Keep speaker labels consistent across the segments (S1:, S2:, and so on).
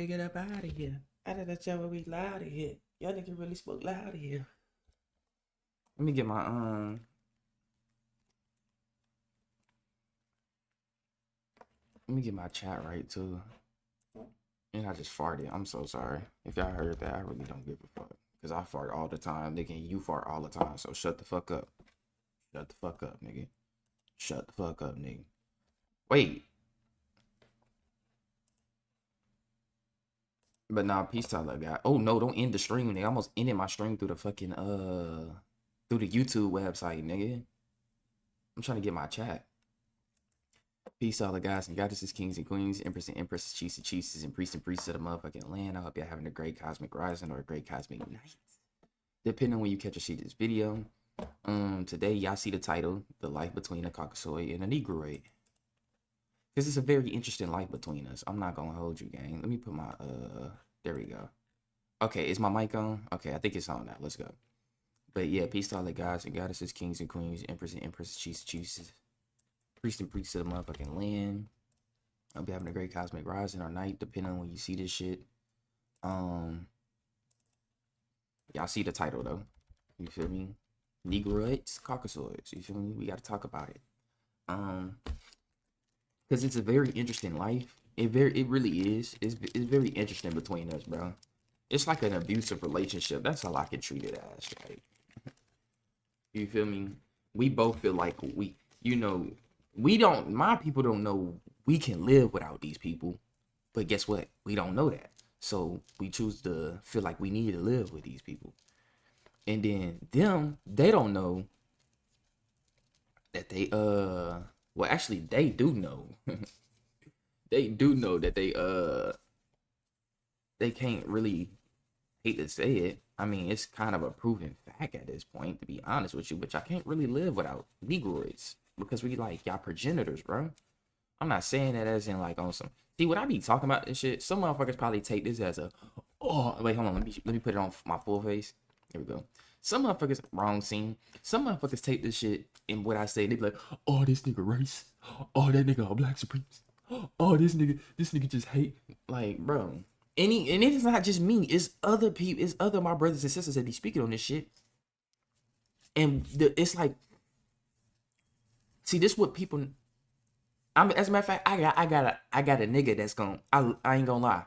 S1: get up out of here. Out of that y'all be loud in here. Y'all nigga really spoke loud in here. Let me get my let me get my chat right too. And I just farted. I'm so sorry. If y'all heard that, I really don't give a fuck. Cause I fart all the time, nigga, and you fart all the time. So shut the fuck up. Shut the fuck up, nigga. Shut the fuck up, nigga. Wait. But nah, peace out, that guy. Oh no, don't end the stream, nigga. I almost ended my stream through the fucking through the YouTube website, nigga. I'm trying to get my chat. Peace out, guys and goddesses, kings and queens, empress and empresses, chiefs and priests of the motherfucking land. I hope you're having a great cosmic rising or a great cosmic night, depending on when you catch or see this video. Today y'all see the title, The Life Between a Caucasoid and a Negroid. Because it's a very interesting life between us. I'm not gonna hold you, gang. Let me put my there we go. Okay, is my mic on? Okay, I think it's on now. Let's go. But yeah, peace to all the guys and goddesses, kings and queens, empress and empresses, chiefs, priests and priests of the motherfucking land. I'll be having a great cosmic rising or night, depending on when you see this shit. Y'all see the title though. You feel me? Negroids, Caucasoids. You feel me? We gotta talk about it. Because it's a very interesting life. It really is. It's very interesting between us, bro. It's like an abusive relationship. That's how I can treat it as, right? You feel me? We both feel like my people don't know we can live without these people. But guess what? We don't know that. So we choose to feel like we need to live with these people. And then they don't know that they well, actually, they do know. They do know that they can't really, hate to say it. I mean, it's kind of a proven fact at this point, to be honest with you. But y'all can't really live without Negroids because we like y'all progenitors, bro. I'm not saying that as in like on some. See, when I be talking about this shit, some motherfuckers probably take this as a. Oh, wait, hold on. Let me put it on my full face. Here we go. Some motherfuckers, wrong scene. Some motherfuckers take this shit and what I say, they be like, oh, this nigga race. Oh, that nigga a black supremacist. Oh, this nigga just hate. Like, bro. And it's not just me. It's other people. It's other my brothers and sisters that be speaking on this shit. And it's like, see, this what people. As a matter of fact, I got a nigga that's I ain't gonna lie.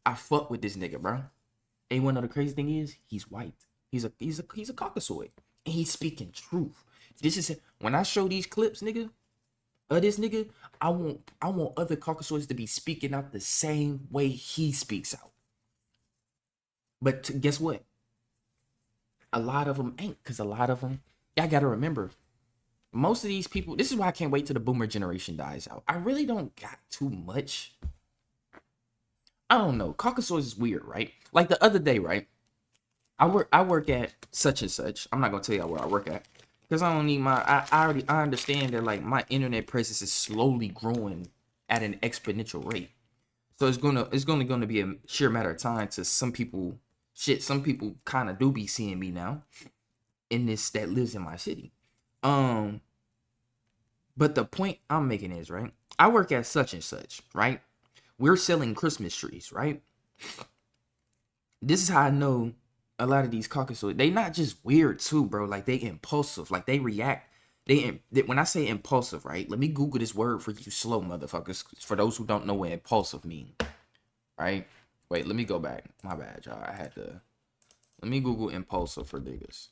S1: I fuck with this nigga, bro. And you wanna know the crazy thing is, he's white. He's a Caucasoid, and he's speaking truth. This is when I show these clips, nigga, of this nigga. I want other Caucasoids to be speaking out the same way he speaks out. But guess what? A lot of them ain't, cause a lot of them, y'all gotta remember, most of these people. This is why I can't wait till the boomer generation dies out. I really don't got too much. I don't know. Caucasoids is weird, right? Like the other day, right? I work at such and such. I'm not gonna tell y'all where I work at because I don't need my. I understand that like my internet presence is slowly growing at an exponential rate. So it's gonna be a sheer matter of time to some people. Shit, some people kind of do be seeing me now in this that lives in my city. But the point I'm making is, right? I work at such and such, right? We're selling Christmas trees, right? This is how I know a lot of these Caucasoids, they not just weird too, bro. Like they impulsive, like they react. When I say impulsive, right? Let me Google this word for you slow motherfuckers. For those who don't know what impulsive mean, right? Wait, let me go back. My bad, y'all. Let me Google impulsive for niggas.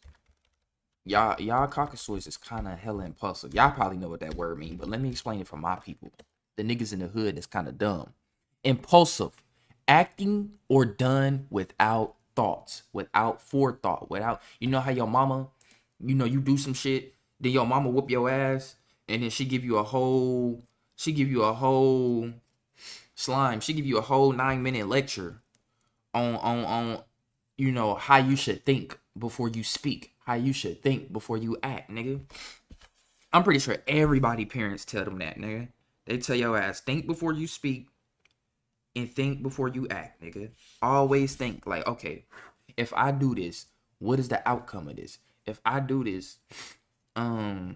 S1: Y'all Caucasoids is kind of hella impulsive. Y'all probably know what that word mean, but let me explain it for my people. The niggas in the hood is kind of dumb. Impulsive, acting or done without thoughts, without forethought, without, you know how your mama, you do some shit, then your mama whoop your ass, and then she give you a whole slime, she give you a whole 9-minute lecture on how you should think before you speak, how you should think before you act, nigga. I'm pretty sure everybody parents tell them that, nigga. They tell your ass, think before you speak and think before you act, nigga. Always think like, okay, if I do this, what is the outcome of this? If I do this, how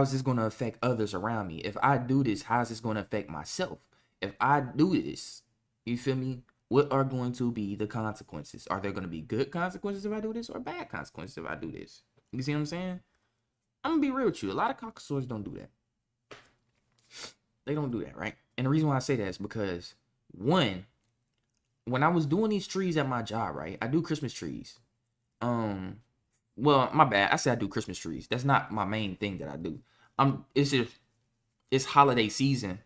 S1: is this going to affect others around me? If I do this, how is this going to affect myself? if I do this, you feel me? What are going to be the consequences? Are there going to be good consequences if I do this, or bad consequences if I do this? You see what I'm saying? I'm gonna be real with you. A lot of CAUCASOIDs don't do that. They don't do that, right? And the reason why I say that is because, one, when I was doing these trees at my job, right? I do Christmas trees. Well, my bad. I said I do Christmas trees. That's not my main thing that I do. It's just it's holiday season.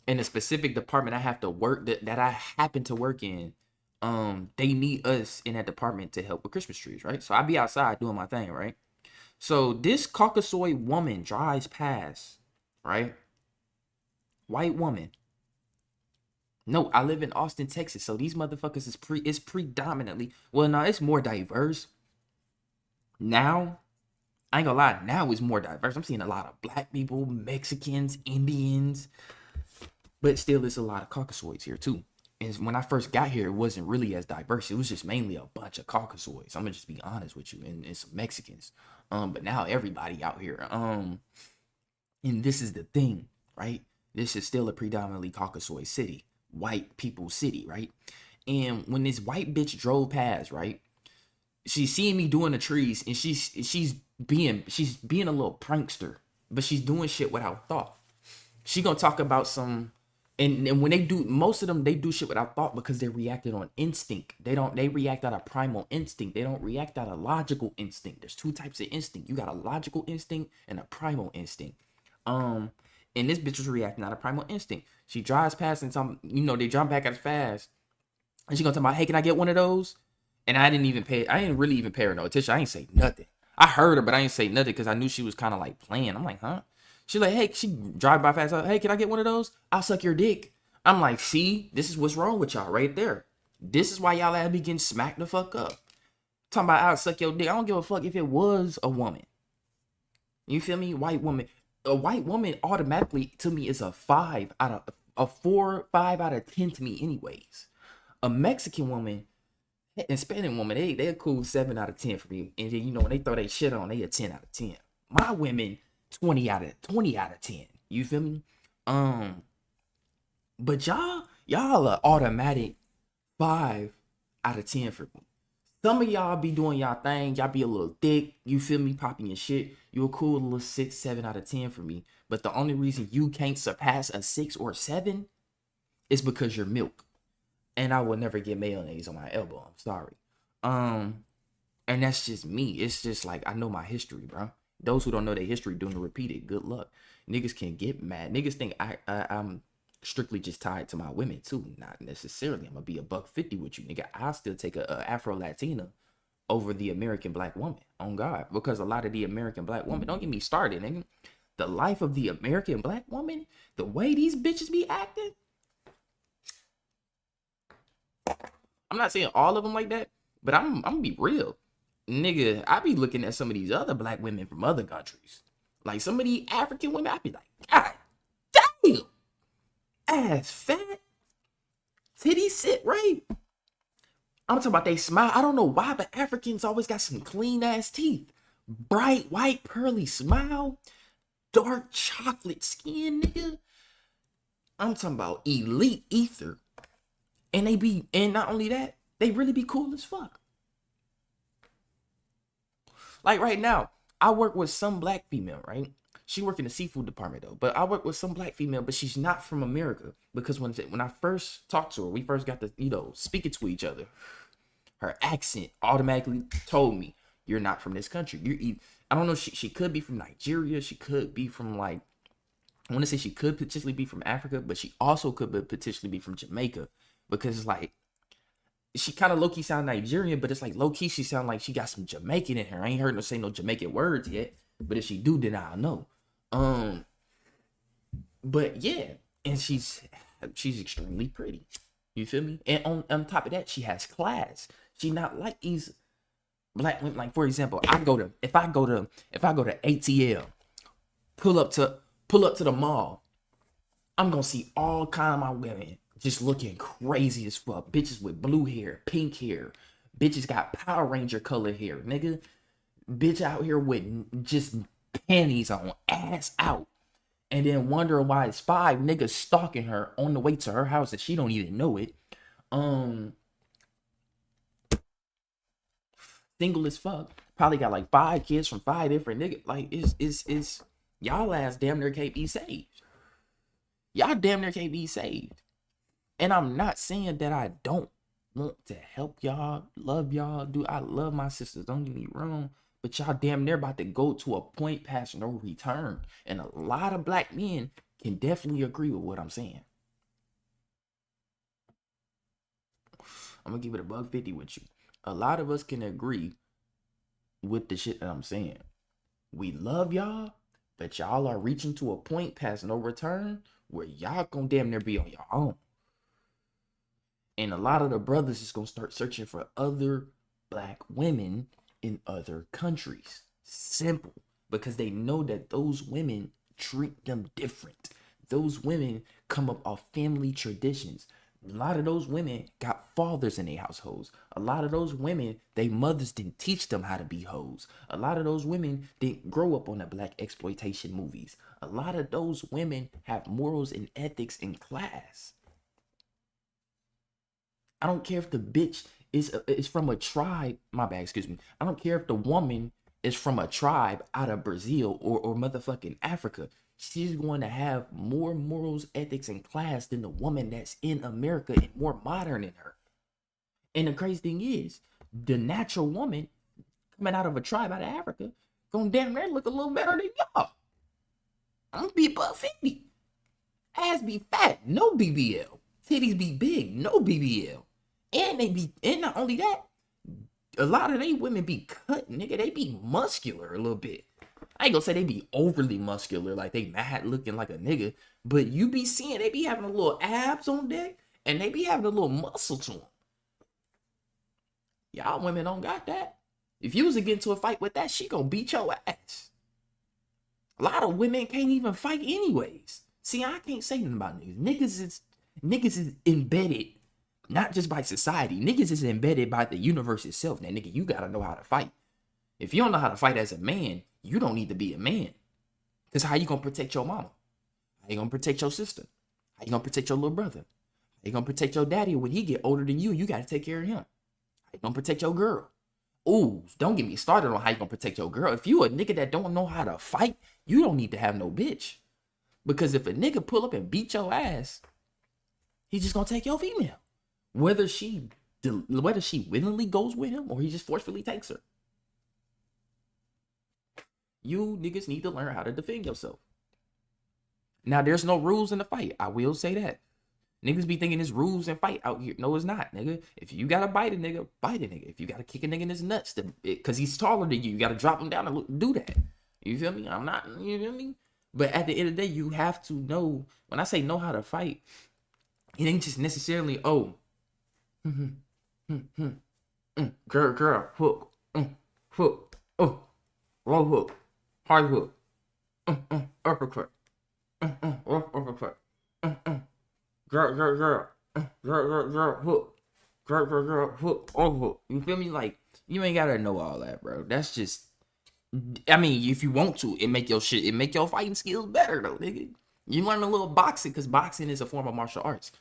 S1: In a specific department I have to work that I happen to work in, they need us in that department to help with Christmas trees, right? So I be outside doing my thing, right? So this Caucasoid woman drives past, right? White woman. No, I live in Austin, Texas, so these motherfuckers is predominantly, well, no, it's more diverse now. I ain't gonna lie, now it's more diverse. I'm seeing a lot of black people, Mexicans, Indians, but still it's a lot of Caucasoids here too. And when I first got here, it wasn't really as diverse. It was just mainly a bunch of Caucasoids. I'm gonna just be honest with you, and some Mexicans. But now everybody out here. And this is the thing, right? This is still a predominantly Caucasoid city, white people city, right? And when this white bitch drove past, right, she's seeing me doing the trees, and she's being a little prankster, but she's doing shit without thought. She gonna talk about some, and when they do, most of them, they do shit without thought because they're reacting on instinct. They react out of primal instinct. They don't react out of logical instinct. There's two types of instinct. You got a logical instinct and a primal instinct. And this bitch was reacting out of primal instinct. She drives past, and they jump back as fast, and she gonna talk about, hey, can I get one of those? And I didn't really even pay her no attention. I ain't say nothing. I heard her, but I ain't say nothing because I knew she was kind of like playing. I'm like, huh? She's like, hey, she drive by fast. Hey, can I get one of those? I'll suck your dick. I'm like, see, this is what's wrong with y'all right there. This is why y'all have be getting smacked the fuck up. Talking about I'll suck your dick. I don't give a fuck if it was a woman. You feel me? White woman. A white woman automatically to me is a 5 out of a 4, 5 out of 10 to me anyways. A Mexican woman and Spanish woman, they're cool 7 out of 10 for me. And then, when they throw their shit on, they a 10 out of 10. My women, 20 out of 10. You feel me? But y'all are automatic 5 out of 10 for me. Some of y'all be doing y'all thing. Y'all be a little thick. You feel me? Popping your shit. You a cool little 6, 7 out of 10 for me. But the only reason you can't surpass a 6 or 7 is because you're milk. And I will never get mayonnaise on my elbow. I'm sorry. And that's just me. It's just like, I know my history, bro. Those who don't know their history doing the repeated, good luck. Niggas can get mad. Niggas think I'm strictly just tied to my women too. Not necessarily. I'm gonna be $150 with you, nigga. I'll still take a Afro Latina over the American black woman. On God, because a lot of the American black woman, don't get me started, nigga. The life of the American black woman, the way these bitches be acting. I'm not saying all of them like that, but I'm gonna be real, nigga. I be looking at some of these other black women from other countries, like some of the African women. I be like, God damn. Ass fat, titties sit right. I'm talking about they smile. I don't know why, but Africans always got some clean ass teeth. Bright white pearly smile, dark chocolate skin, nigga. I'm talking about elite ether. And not only that, they really be cool as fuck. Like right now, I work with some black female, right? She work in the seafood department though, but I work with some black female, but she's not from America, because when I first talked to her, we first got to, speaking to each other, her accent automatically told me, you're not from this country. I don't know, she could be from Nigeria, she could be from I want to say she could potentially be from Africa, but she also could potentially be from Jamaica, because it's like, she kind of low-key sound Nigerian, but it's like low-key she sound like she got some Jamaican in her. I ain't heard her say no Jamaican words yet, but if she do, then I'll know. But yeah, and she's extremely pretty. You feel me? And on top of that, she has class. She not like these black women. Like, for example, if I go to ATL, pull up to the mall, I'm gonna see all kind of my women just looking crazy as fuck. Bitches with blue hair, pink hair. Bitches got Power Ranger color hair, nigga. Bitch out here with just panties on, ass out. and then wondering why it's 5 niggas stalking her on the way to her house and she don't even know it. Single as fuck. Probably got like 5 kids from 5 different niggas. Like it's y'all ass damn near can't be saved. Y'all damn near can't be saved. And I'm not saying that I don't want to help y'all, love y'all, do I love my sisters, don't get me wrong, but y'all damn near about to go to a point past no return. And a lot of black men can definitely agree with what I'm saying. I'm gonna give it $1.50 with you. A lot of us can agree with the shit that I'm saying. We love y'all, but y'all are reaching to a point past no return where y'all gonna damn near be on your own. And a lot of the brothers is gonna start searching for other black women in other countries. Simple. Because they know that those women treat them different. Those women come up off family traditions. A lot of those women got fathers in their households. A lot of those women, their mothers didn't teach them how to be hoes. A lot of those women didn't grow up on the black exploitation movies. A lot of those women have morals and ethics in class. I don't care if the bitch is from a tribe. My bad, excuse me. I don't care if the woman is from a tribe out of Brazil or motherfucking Africa. She's going to have more morals, ethics, and class than the woman that's in America and more modern than her. And the crazy thing is, the natural woman coming out of a tribe out of Africa gonna damn near look a little better than y'all. I'm gonna be $1.50. Ass be fat, no BBL. Titties be big, no BBL. And not only that, a lot of they women be cut, nigga. They be muscular a little bit. I ain't gonna say they be overly muscular, like they mad looking like a nigga, but you be seeing they be having a little abs on deck, and they be having a little muscle to them. Y'all women don't got that. If you was to get into a fight with that, she gonna beat your ass. A lot of women can't even fight anyways. See, I can't say nothing about niggas. Niggas is embedded, not just by society. Niggas is embedded by the universe itself. Now, nigga, you gotta know how to fight. If you don't know how to fight as a man, you don't need to be a man. Because how you gonna protect your mama? How you gonna protect your sister? How you gonna protect your little brother? How you gonna protect your daddy when he get older than you? You gotta take care of him. How you gonna protect your girl? Ooh, don't get me started on how you gonna protect your girl. If you a nigga that don't know how to fight, you don't need to have no bitch. Because if a nigga pull up and beat your ass, he's just gonna take your female. Whether she willingly goes with him or he just forcefully takes her. You niggas need to learn how to defend yourself. Now, there's no rules in the fight. I will say that. Niggas be thinking there's rules in fight out here. No, it's not, nigga. If you gotta bite a nigga, bite a nigga. If you gotta kick a nigga in his nuts, because he's taller than you gotta drop him down and do that. You feel me? You feel me? But at the end of the day, you have to know. When I say know how to fight, it ain't just necessarily, girl, hook, hook, low hook, hard hook, uppercut, uppercut, girl, hook, girl, hook, hook. You feel me? Like, you ain't gotta know all that, bro. That's just, I mean, if you want to, it make your fighting skills better, though, nigga. You learn a little boxing, because boxing is a form of martial arts.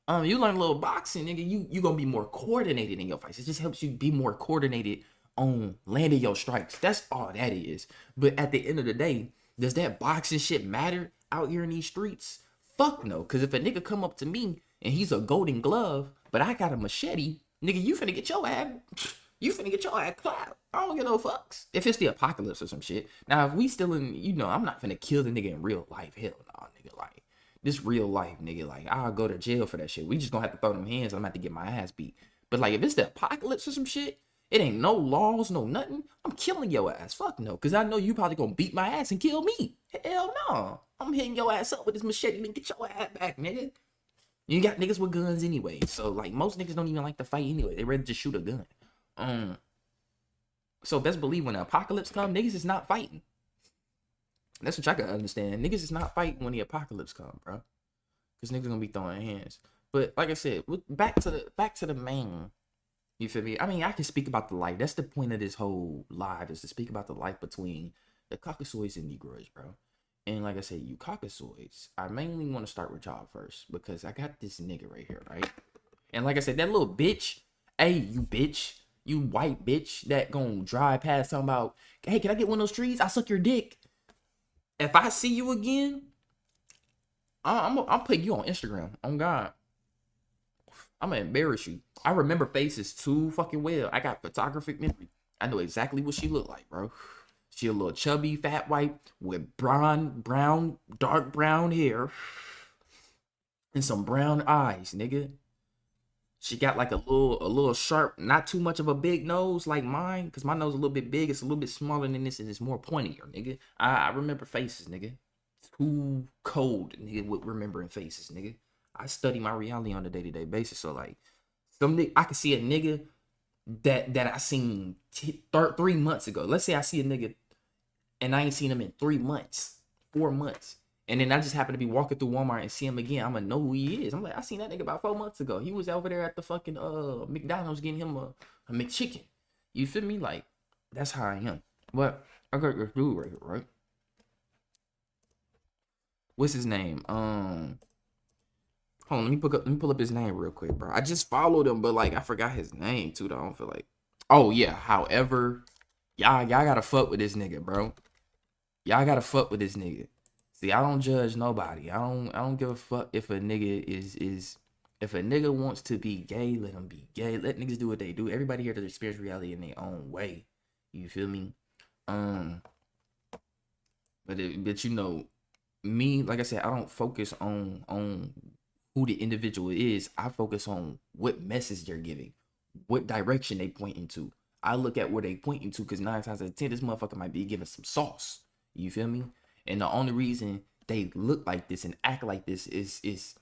S1: You learn a little boxing, nigga, you gonna be more coordinated in your fights. It just helps you be more coordinated on landing your strikes. That's all that is. But at the end of the day, does that boxing shit matter out here in these streets? Fuck no. Because if a nigga come up to me and he's a golden glove, but I got a machete, nigga, you finna get your ass clapped. I don't give no fucks. If it's the apocalypse or some shit. Now, if we still in, I'm not finna kill the nigga in real life. Hell no, nigga. Like, this real life, nigga. Like, I'll go to jail for that shit. We just gonna have to throw them hands. I'm gonna have to get my ass beat. But, like, if it's the apocalypse or some shit, it ain't no laws, no nothing. I'm killing your ass. Fuck no. Because I know you probably gonna beat my ass and kill me. Hell no. I'm hitting your ass up with this machete and get your ass back, nigga. You got niggas with guns anyway. So, like, most niggas don't even like to fight anyway. They ready to shoot a gun. So best believe when the apocalypse come, niggas is not fighting. That's what I can understand. Niggas is not fighting when the apocalypse come, bro. Because niggas gonna be throwing hands. But like I said, back to the main. You feel me? I mean, I can speak about the life. That's the point of this whole live, is to speak about the life between the Caucasoids and Negroids, bro. And like I said, you Caucasoids, I mainly want to start with y'all first because I got this nigga right here, right? And like I said, that little bitch, hey, you bitch, you white bitch that gonna drive past talking about, hey, can I get one of those trees? I suck your dick. If I see you again, I'm putting you on Instagram. On God, I'm gonna embarrass you. I remember faces too fucking well. I got photographic memory. I know exactly what she looked like, bro. She a little chubby, fat white with dark brown hair and some brown eyes, nigga. She got like a little sharp, not too much of a big nose like mine, cause my nose a little bit big. It's a little bit smaller than this, and it's more pointier, nigga. I remember faces, nigga. Too cold, nigga, with remembering faces, nigga. I study my reality on a day-to-day basis, so like, I can see a nigga that I seen 3 months ago. Let's say I see a nigga and I ain't seen him in 3 months, 4 months. And then I just happen to be walking through Walmart and see him again. I'm gonna know who he is. I'm like, I seen that nigga about 4 months ago. He was over there at the fucking McDonald's getting him a McChicken. You feel me? Like, that's how I am. But I got this dude right here, right? What's his name? Hold on, let me pull up his name real quick, bro. I just followed him, but like I forgot his name too, though. I don't feel like. Oh yeah. However, y'all gotta fuck with this nigga, bro. Y'all gotta fuck with this nigga. See, I don't judge nobody. I don't give a fuck if a nigga is if a nigga wants to be gay, let him be gay. Let niggas do what they do. Everybody here does experience reality in their own way. You feel me? But you know, me, like I said, I don't focus on who the individual is. I focus on what message they're giving, what direction they pointing to. I look at where they pointing to, because 9 times out of 10, this motherfucker might be giving some sauce. You feel me? And the only reason they look like this and act like this is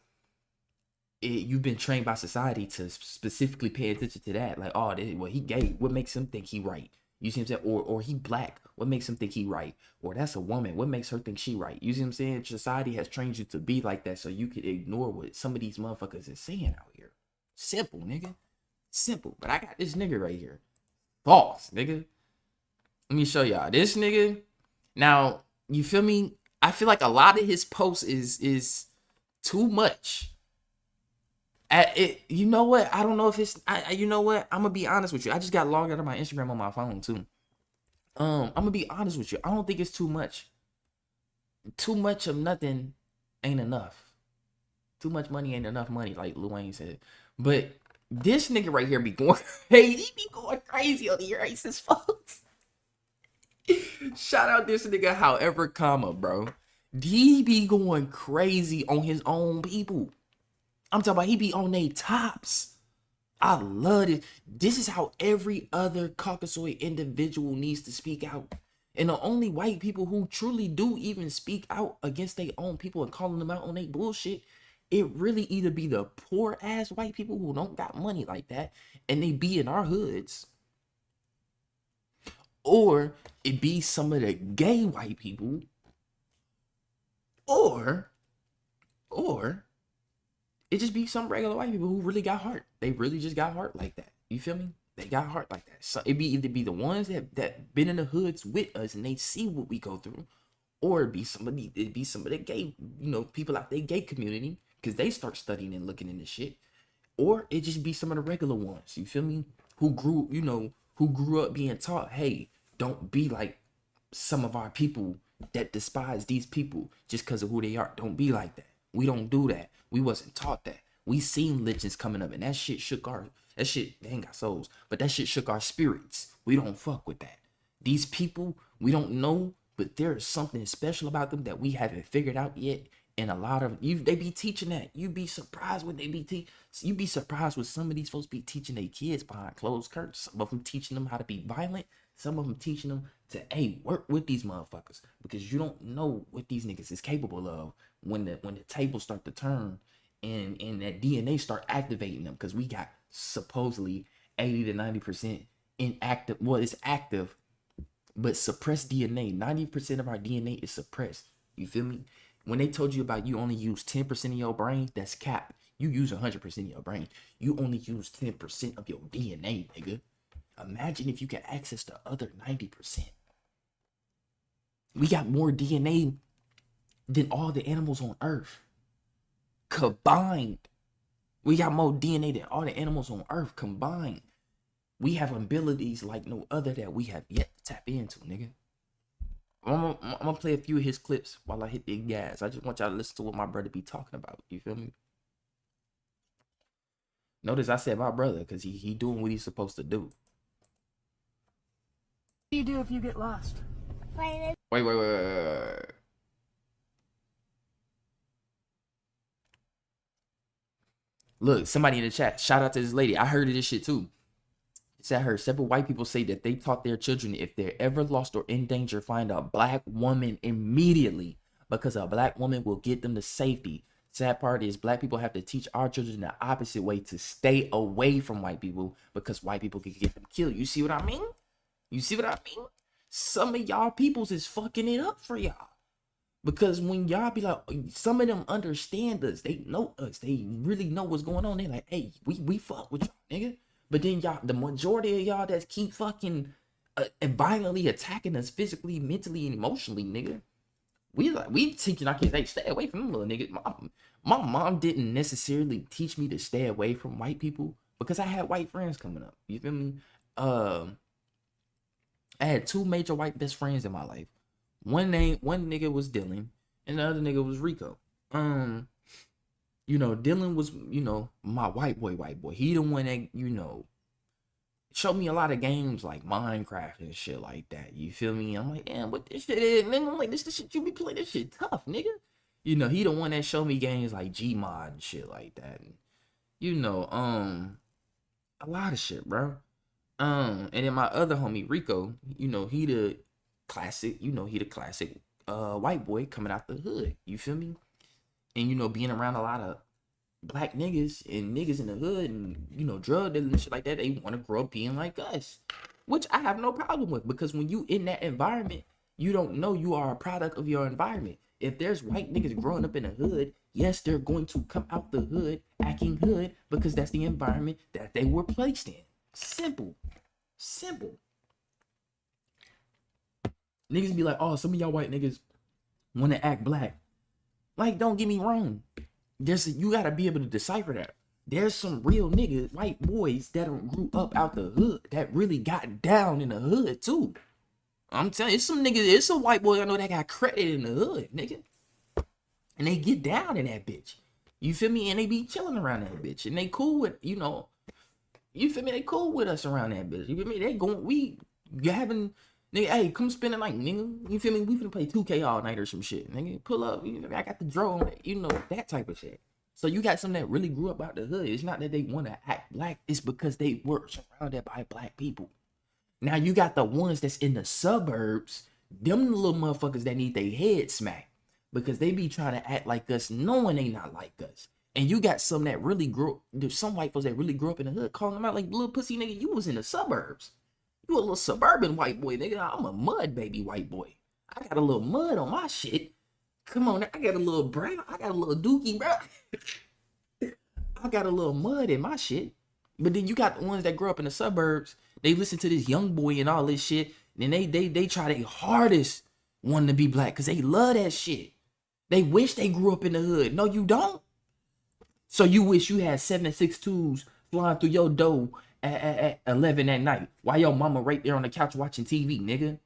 S1: you've been trained by society to specifically pay attention to that. Like, oh, well, he gay. What makes him think he right? You see what I'm saying? Or he black. What makes him think he right? Or that's a woman. What makes her think she right? You see what I'm saying? Society has trained you to be like that so you could ignore what some of these motherfuckers is saying out here. Simple, nigga. Simple. But I got this nigga right here. False, nigga. Let me show y'all. This nigga. Now, you feel me? I feel like a lot of his posts is too much. You know what? I don't know if it's. You know what? I'm gonna be honest with you. I just got logged out of my Instagram on my phone too. I'm gonna be honest with you. I don't think it's too much. Too much of nothing ain't enough. Too much money ain't enough money, like Lil Wayne said. But this nigga right here be going crazy. He be going crazy on the racist folks. Shout out this nigga, however, bro. He be going crazy on his own people. I'm talking about he be on they tops. I love it. This is how every other Caucasoid individual needs to speak out. And the only white people who truly do even speak out against their own people and calling them out on their bullshit, it really either be the poor ass white people who don't got money like that and they be in our hoods, or it be some of the gay white people, or it just be some regular white people who really got heart. They really just got heart like that. You feel me? They got heart like that. So it be either be the ones that been in the hoods with us and they see what we go through, or it be some of the gay, people out there gay community, because they start studying and looking into shit. Or it just be some of the regular ones, you feel me? Who grew up being taught, hey, don't be like some of our people that despise these people just because of who they are. Don't be like that. We don't do that. We wasn't taught that. We seen legends coming up and that shit they ain't got souls, but that shit shook our spirits. We don't fuck with that. These people, we don't know, but there is something special about them that we haven't figured out yet. And a lot of you, they be teaching that. You be surprised when they be you be surprised what some of these folks be teaching their kids behind closed curtains. Some of them teaching them how to be violent. Some of them teaching them to, hey, work with these motherfuckers, because you don't know what these niggas is capable of when the tables start to turn and that DNA start activating them, because we got supposedly 80 to 90% inactive. Well, it's active, but suppressed DNA. 90% of our DNA is suppressed. You feel me? When they told you about you only use 10% of your brain, that's cap. You use 100% of your brain. You only use 10% of your DNA, nigga. Imagine if you can access the other 90%. We got more DNA than all the animals on Earth combined. We got more DNA than all the animals on Earth combined. We have abilities like no other that we have yet to tap into, nigga. I'm gonna play a few of his clips while I hit the gas. I just want y'all to listen to what my brother be talking about. You feel me? Notice I said my brother because he doing what he's supposed to do.
S2: What do you do if you get lost?
S1: Wait. Look, somebody in the chat, shout out to this lady. I heard of this shit too. It said I heard several white people say that they taught their children if they're ever lost or in danger, find a black woman immediately because a black woman will get them to safety. Sad part is black people have to teach our children the opposite way to stay away from white people because white people can get them killed. You see what I mean? You see what I mean? Some of y'all peoples is fucking it up for y'all. Because when y'all be like, some of them understand us. They know us. They really know what's going on. They like, hey, we fuck with y'all, nigga. But then y'all, the majority of y'all that keep fucking and violently attacking us physically, mentally, and emotionally, nigga. We teaching our kids, hey, stay away from them little niggas. My mom didn't necessarily teach me to stay away from white people because I had white friends coming up. You feel me? I had two major white best friends in my life. One nigga was Dylan, and the other nigga was Rico. You know, Dylan was, you know, my white boy. He the one that, you know, showed me a lot of games like Minecraft and shit like that. You feel me? I'm like, damn, what this shit is, nigga? I'm like, this shit you be playing, this shit tough, nigga. You know, he the one that showed me games like Gmod and shit like that. And, you know, a lot of shit, bro. And then my other homie, Rico, you know, he the classic white boy coming out the hood. You feel me? And, you know, being around a lot of black niggas and niggas in the hood and, you know, drug dealers and shit like that, they want to grow up being like us, which I have no problem with, because when you in that environment, you don't know you are a product of your environment. If there's white niggas growing up in the hood, yes, they're going to come out the hood acting hood because that's the environment that they were placed in. Simple. Niggas be like, oh, some of y'all white niggas want to act black. Like, don't get me wrong. You gotta be able to decipher that. There's some real niggas, white boys that grew up out the hood that really got down in the hood too. I'm telling you, it's some white boys I know that got credit in the hood, nigga. And they get down in that bitch. You feel me? And they be chilling around that bitch. And they cool with, you know, you feel me? They cool with us around that bitch. You feel me? They going, nigga, hey, come spend the night, nigga. You feel me? We finna play 2K all night or some shit, nigga. Pull up, you know, I got the drone, you know, that type of shit. So you got some that really grew up out the hood. It's not that they want to act black. It's because they were surrounded by black people. Now you got the ones that's in the suburbs. Them little motherfuckers that need their head smacked because they be trying to act like us knowing they not like us. And you got some that really there's some white folks that really grew up in the hood calling them out like, little pussy nigga, you was in the suburbs. You a little suburban white boy, nigga. I'm a mud baby white boy. I got a little mud on my shit. Come on, I got a little brown. I got a little dookie, bro. I got a little mud in my shit. But then you got the ones that grew up in the suburbs. They listen to this young boy and all this shit. And they try their hardest wanting to be black because they love that shit. They wish they grew up in the hood. No, you don't. So you wish you had 7.62s flying through your door at 11 at night while your mama right there on the couch watching TV, nigga.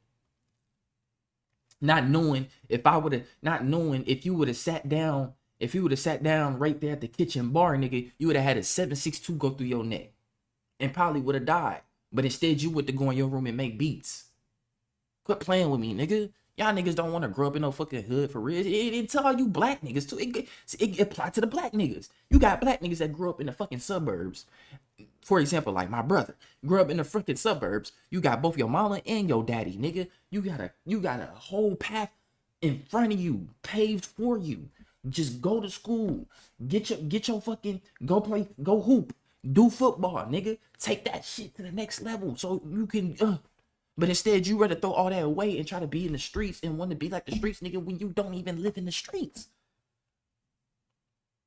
S1: Not knowing if you would have sat down right there at the kitchen bar, nigga, you would have had a 7.62 go through your neck and probably would have died. But instead you went to go in your room and make beats. Quit playing with me, nigga. Y'all niggas don't want to grow up in no fucking hood for real. It's all you black niggas too. It apply to the black niggas. You got black niggas that grew up in the fucking suburbs. For example, like my brother grew up in the freaking suburbs. You got both your mama and your daddy, nigga. You got a whole path in front of you, paved for you. Just go to school, get your fucking go hoop, do football, nigga. Take that shit to the next level so you can. But instead, you rather throw all that away and try to be in the streets and want to be like the streets, nigga, when you don't even live in the streets.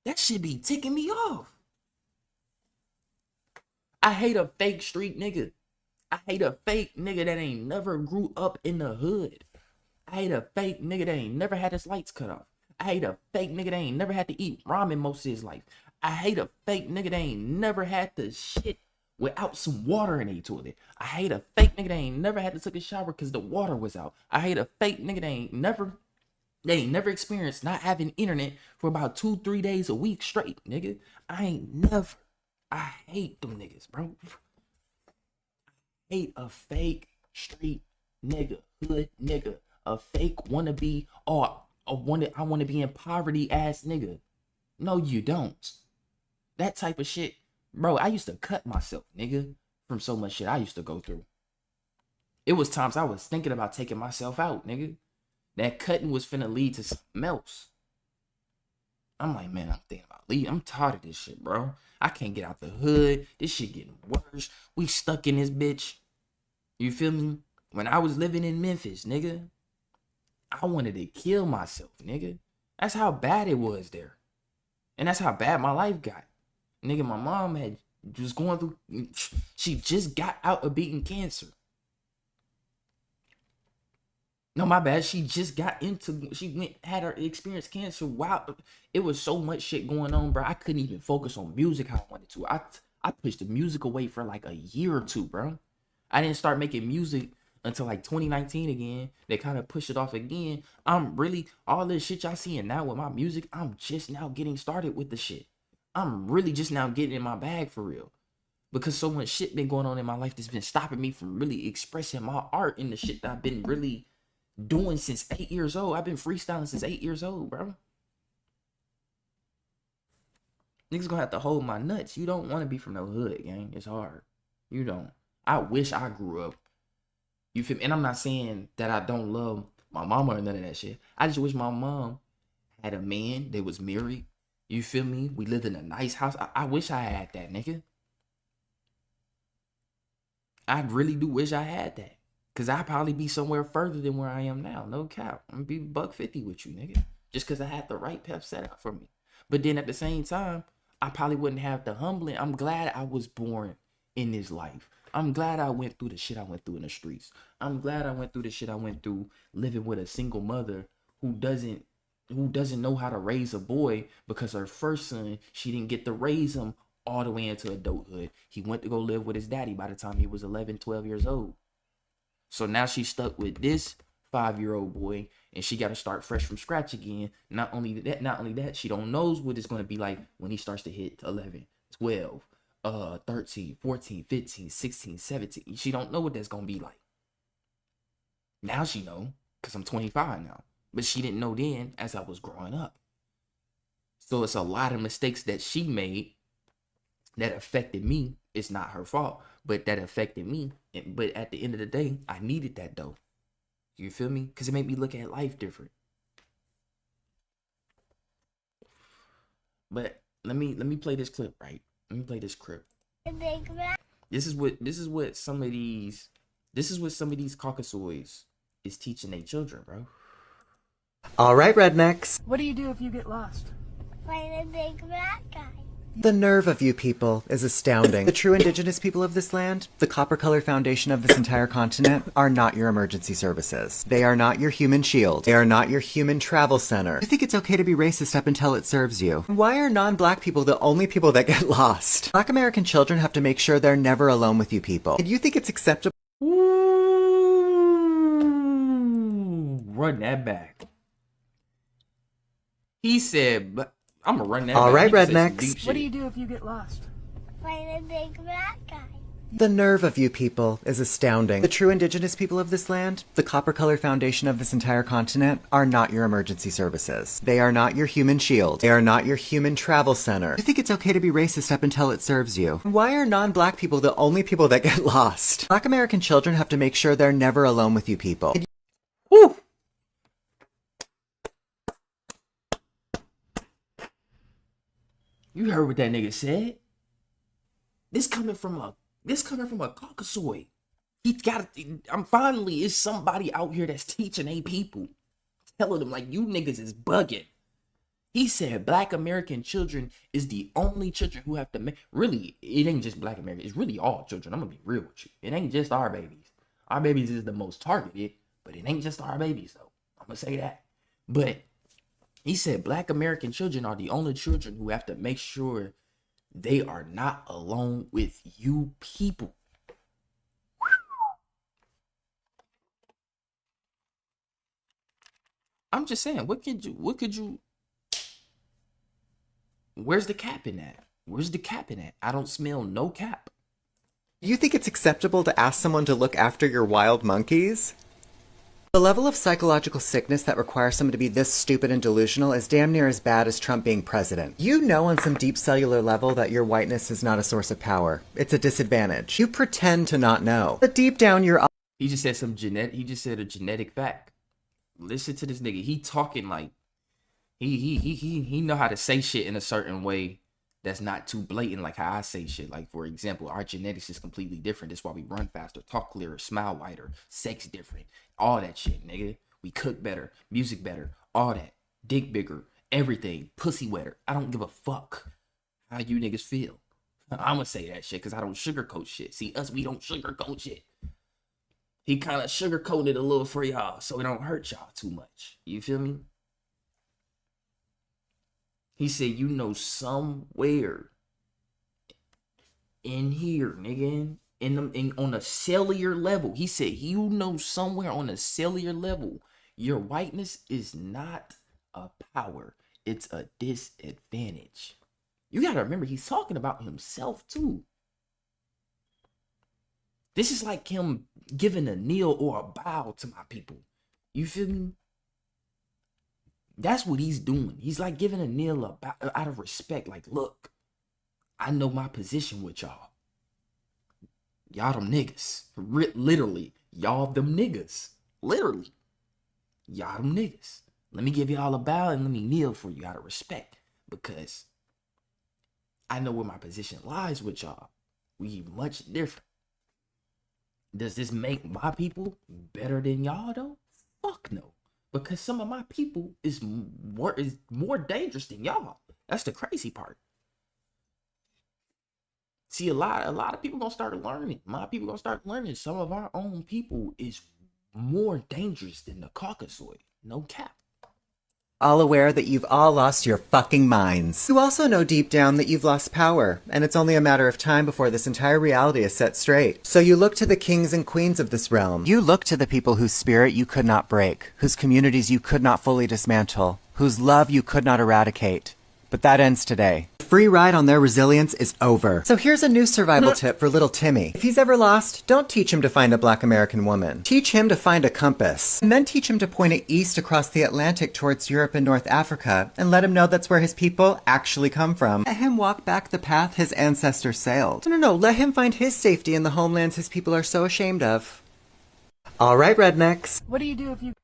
S1: That shit be ticking me off. I hate a fake street nigga. I hate a fake nigga that ain't never grew up in the hood. I hate a fake nigga that ain't never had his lights cut off. I hate a fake nigga that ain't never had to eat ramen most of his life. I hate a fake nigga that ain't never had to shit without some water in a toilet. I hate a fake nigga that ain't never had to take a shower because the water was out. I hate a fake nigga that ain't never experienced not having internet for about 2-3 days a week straight, nigga. I hate them niggas, bro. Hate a fake street nigga, hood nigga, a fake wannabe, or I want to be in poverty ass nigga. No, you don't. That type of shit, bro. I used to cut myself, nigga, from so much shit I used to go through. It was times I was thinking about taking myself out, nigga. That cutting was finna lead to something else. I'm like, man, I'm thinking about leaving. I'm tired of this shit, bro. I can't get out the hood. This shit getting worse. We stuck in this bitch. You feel me? When I was living in Memphis, nigga, I wanted to kill myself, nigga. That's how bad it was there. And that's how bad my life got. Nigga, my mom had just going through, she just got out of beating cancer. No, my bad. She just had her experience cancer. Wow. It was so much shit going on, bro. I couldn't even focus on music how I wanted to. I pushed the music away for like a year or two, bro. I didn't start making music until like 2019 again. They kind of pushed it off again. All this shit y'all seeing now with my music, I'm just now getting started with the shit. I'm really just now getting in my bag for real. Because so much shit been going on in my life that's been stopping me from really expressing my art in the shit that I've been really doing since 8 years old. I've been freestyling since 8 years old, bro. Niggas gonna have to hold my nuts. You don't want to be from no hood, gang. It's hard. You don't. I wish I grew up. You feel me? And I'm not saying that I don't love my mama or none of that shit. I just wish my mom had a man that was married. You feel me? We lived in a nice house. I wish I had that, nigga. I really do wish I had that. Cause I'd probably be somewhere further than where I am now. No cap. I'm gonna be $150 with you, nigga. Just cause I had the right pep set out for me. But then at the same time, I probably wouldn't have the humbling. I'm glad I was born in this life. I'm glad I went through the shit I went through in the streets. I'm glad I went through the shit I went through living with a single mother who doesn't know how to raise a boy because her first son, she didn't get to raise him all the way into adulthood. He went to go live with his daddy by the time he was 11, 12 years old. So now she's stuck with this 5-year-old boy and she got to start fresh from scratch again. Not only that, she don't knows what it's going to be like when he starts to hit 11, 12, 13, 14, 15, 16, 17. She don't know what that's going to be like. Now she know because I'm 25 now. But she didn't know then as I was growing up. So it's a lot of mistakes that she made that affected me. It's not her fault, but that affected me. But at the end of the day, I needed that though. You feel me? Because it made me look at life different. But let me play this clip, right? Let me play this clip. This is what some of these Caucasoids is teaching their children, bro.
S2: All right, rednecks.
S3: What do you do if you get lost?
S4: Find a big rat guy.
S2: The nerve of you people is astounding. The true indigenous people of this land, the copper-colored foundation of this entire continent, are not your emergency services. They are not your human shield. They are not your human travel center. You think it's okay to be racist up until it serves you. Why are non-black people the only people that get lost? Black American children have to make sure they're never alone with you people. And you think it's acceptable?
S1: Ooh, run that back. He said, but I'm gonna run that
S2: All
S1: back.
S2: right, rednecks.
S3: What do you do if you get lost?
S4: Find a big rat guy.
S2: The nerve of you people is astounding. The true indigenous people of this land, the copper-colored foundation of this entire continent, are not your emergency services. They are not your human shield. They are not your human travel center. You think it's okay to be racist up until it serves you. Why are non-black people the only people that get lost? Black American children have to make sure they're never alone with you people.
S1: Woo! You heard what that nigga said. This coming from a Caucasoid. Finally, it's somebody out here that's teaching they people. Telling them like, you niggas is bugging. He said black American children is the only children who have to make, really, it ain't just black American, it's really all children. I'm gonna be real with you. It ain't just our babies. Our babies is the most targeted, but it ain't just our babies though. I'm gonna say that. But He said black American children are the only children who have to make sure they are not alone with you people. I'm just saying, what could you, where's the cap in that? Where's the cap in that? I don't smell no cap.
S2: You think it's acceptable to ask someone to look after your wild monkeys? The level of psychological sickness that requires someone to be this stupid and delusional is damn near as bad as Trump being president. You know on some deep cellular level that your whiteness is not a source of power. It's a disadvantage. You pretend to not know. But deep down you're...
S1: He just said he just said a genetic fact. Listen to this nigga. He talking like he know how to say shit in a certain way that's not too blatant like how I say shit. Like, for example, our genetics is completely different. That's why we run faster, talk clearer, smile wider, sex different, all that shit, nigga. We cook better, music better, all that. Dick bigger, everything, pussy wetter. I don't give a fuck how you niggas feel. I'm gonna say that shit because I don't sugarcoat shit. See, us, we don't sugarcoat shit. He kind of sugarcoated a little for y'all so it don't hurt y'all too much. You feel me? He said, you know, somewhere in here, nigga, on a cellular level. He said, you know, somewhere on a cellular level, your whiteness is not a power. It's a disadvantage. You got to remember, he's talking about himself, too. This is like him giving a kneel or a bow to my people. You feel me? That's what he's doing. He's like giving a kneel a bow out of respect. Like, look, I know my position with y'all. Y'all them niggas. Literally, y'all them niggas. Literally, y'all them niggas. Let me give y'all a bow and let me kneel for you out of respect. Because I know where my position lies with y'all. We much different. Does this make my people better than y'all though? Fuck no. Because some of my people is more dangerous than y'all. That's the crazy part. See, a lot of people gonna start learning. My people gonna start learning some of our own people is more dangerous than the Caucasoid. No cap.
S2: all aware that you've all lost your fucking minds. You also know deep down that you've lost power, and it's only a matter of time before this entire reality is set straight. So you look to the kings and queens of this realm. You look to the people whose spirit you could not break, whose communities you could not fully dismantle, whose love you could not eradicate. But that ends today. The free ride on their resilience is over. So here's a new survival tip for little Timmy. If he's ever lost, don't teach him to find a black American woman. Teach him to find a compass. And then teach him to point it east across the Atlantic towards Europe and North Africa, and let him know that's where his people actually come from. Let him walk back the path his ancestors sailed. No, let him find his safety in the homelands his people are so ashamed of. All right, rednecks.
S3: What do you do if you...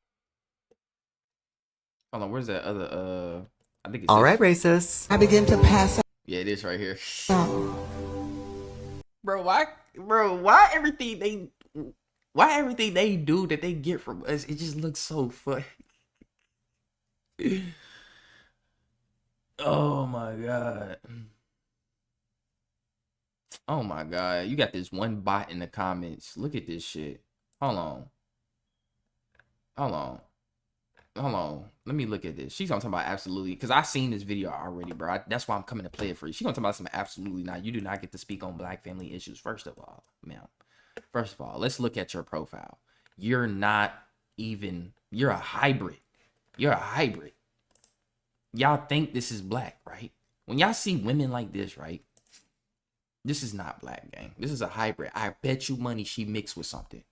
S1: Hold on, where's that other, I think it's
S2: All
S1: this.
S2: right, racists.
S5: I begin to pass
S1: Yeah, it is right here.
S5: out.
S1: Why everything they do that they get from us, it just looks so funny. Oh my god. Oh my god. You got this one bot in the comments. Look at this shit. Hold on. Let me look at this. She's gonna talk about absolutely, because I seen this video already, bro. That's why I'm coming to play it for you. She's gonna talk about something absolutely not. You do not get to speak on black family issues. First of all, ma'am. First of all, let's look at your profile. You're a hybrid. You're a hybrid. Y'all think this is black, right? When y'all see women like this, right? This is not black, gang. This is a hybrid. I bet you money she mixed with something.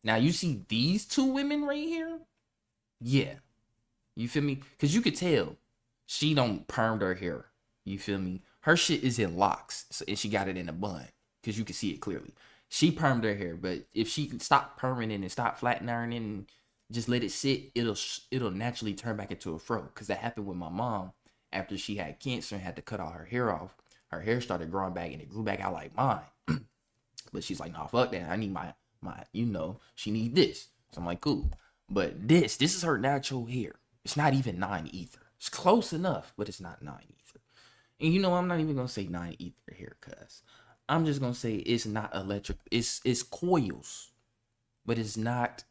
S1: Now, you see these two women right here? Yeah. You feel me? Because you could tell she don't permed her hair. You feel me? Her shit is in locks. And she got it in a bun. Because you can see it clearly. She permed her hair. But if she can stop perming it and stop flat ironing and just let it sit, it'll naturally turn back into a fro. Because that happened with my mom. After she had cancer and had to cut all her hair off. Her hair started growing back and it grew back out like mine. But she's like, nah, fuck that. I need my, she need this. So I'm like, cool. But this is her natural hair. It's not even 9 ether. It's close enough, but it's not 9 ether. And I'm not even gonna say 9 ether here, cuz I'm just gonna say it's not electric. It's coils, but it's not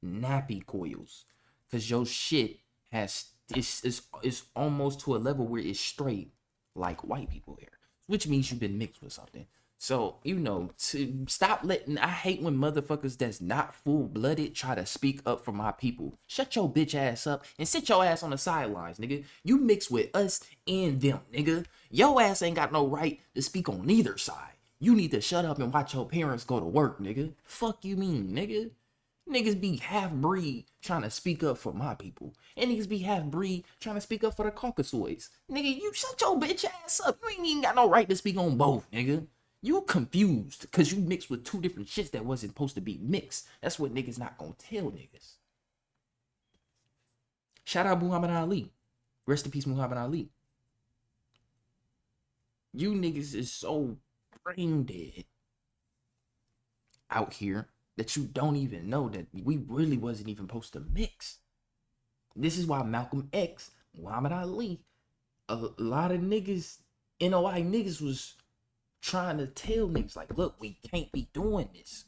S1: nappy coils. Cause your shit has it's almost to a level where it's straight like white people hair, which means you've been mixed with something. So, you know, to stop letting, I hate when motherfuckers that's not full-blooded try to speak up for my people. Shut your bitch ass up and sit your ass on the sidelines, nigga. You mix with us and them, nigga. Your ass ain't got no right to speak on neither side. You need to shut up and watch your parents go to work, nigga. Fuck you mean, nigga? Niggas be half-breed trying to speak up for my people. And niggas be half-breed trying to speak up for the Caucasoids. Nigga, you shut your bitch ass up. You ain't even got no right to speak on both, nigga. You confused because you mixed with two different shits that wasn't supposed to be mixed. That's what niggas not gonna tell niggas. Shout out Muhammad Ali. Rest in peace, Muhammad Ali. You niggas is so brain dead out here that you don't even know that we really wasn't even supposed to mix. This is why Malcolm X, Muhammad Ali, a lot of niggas, NOI niggas was trying to tell niggas like, look, we can't be doing this.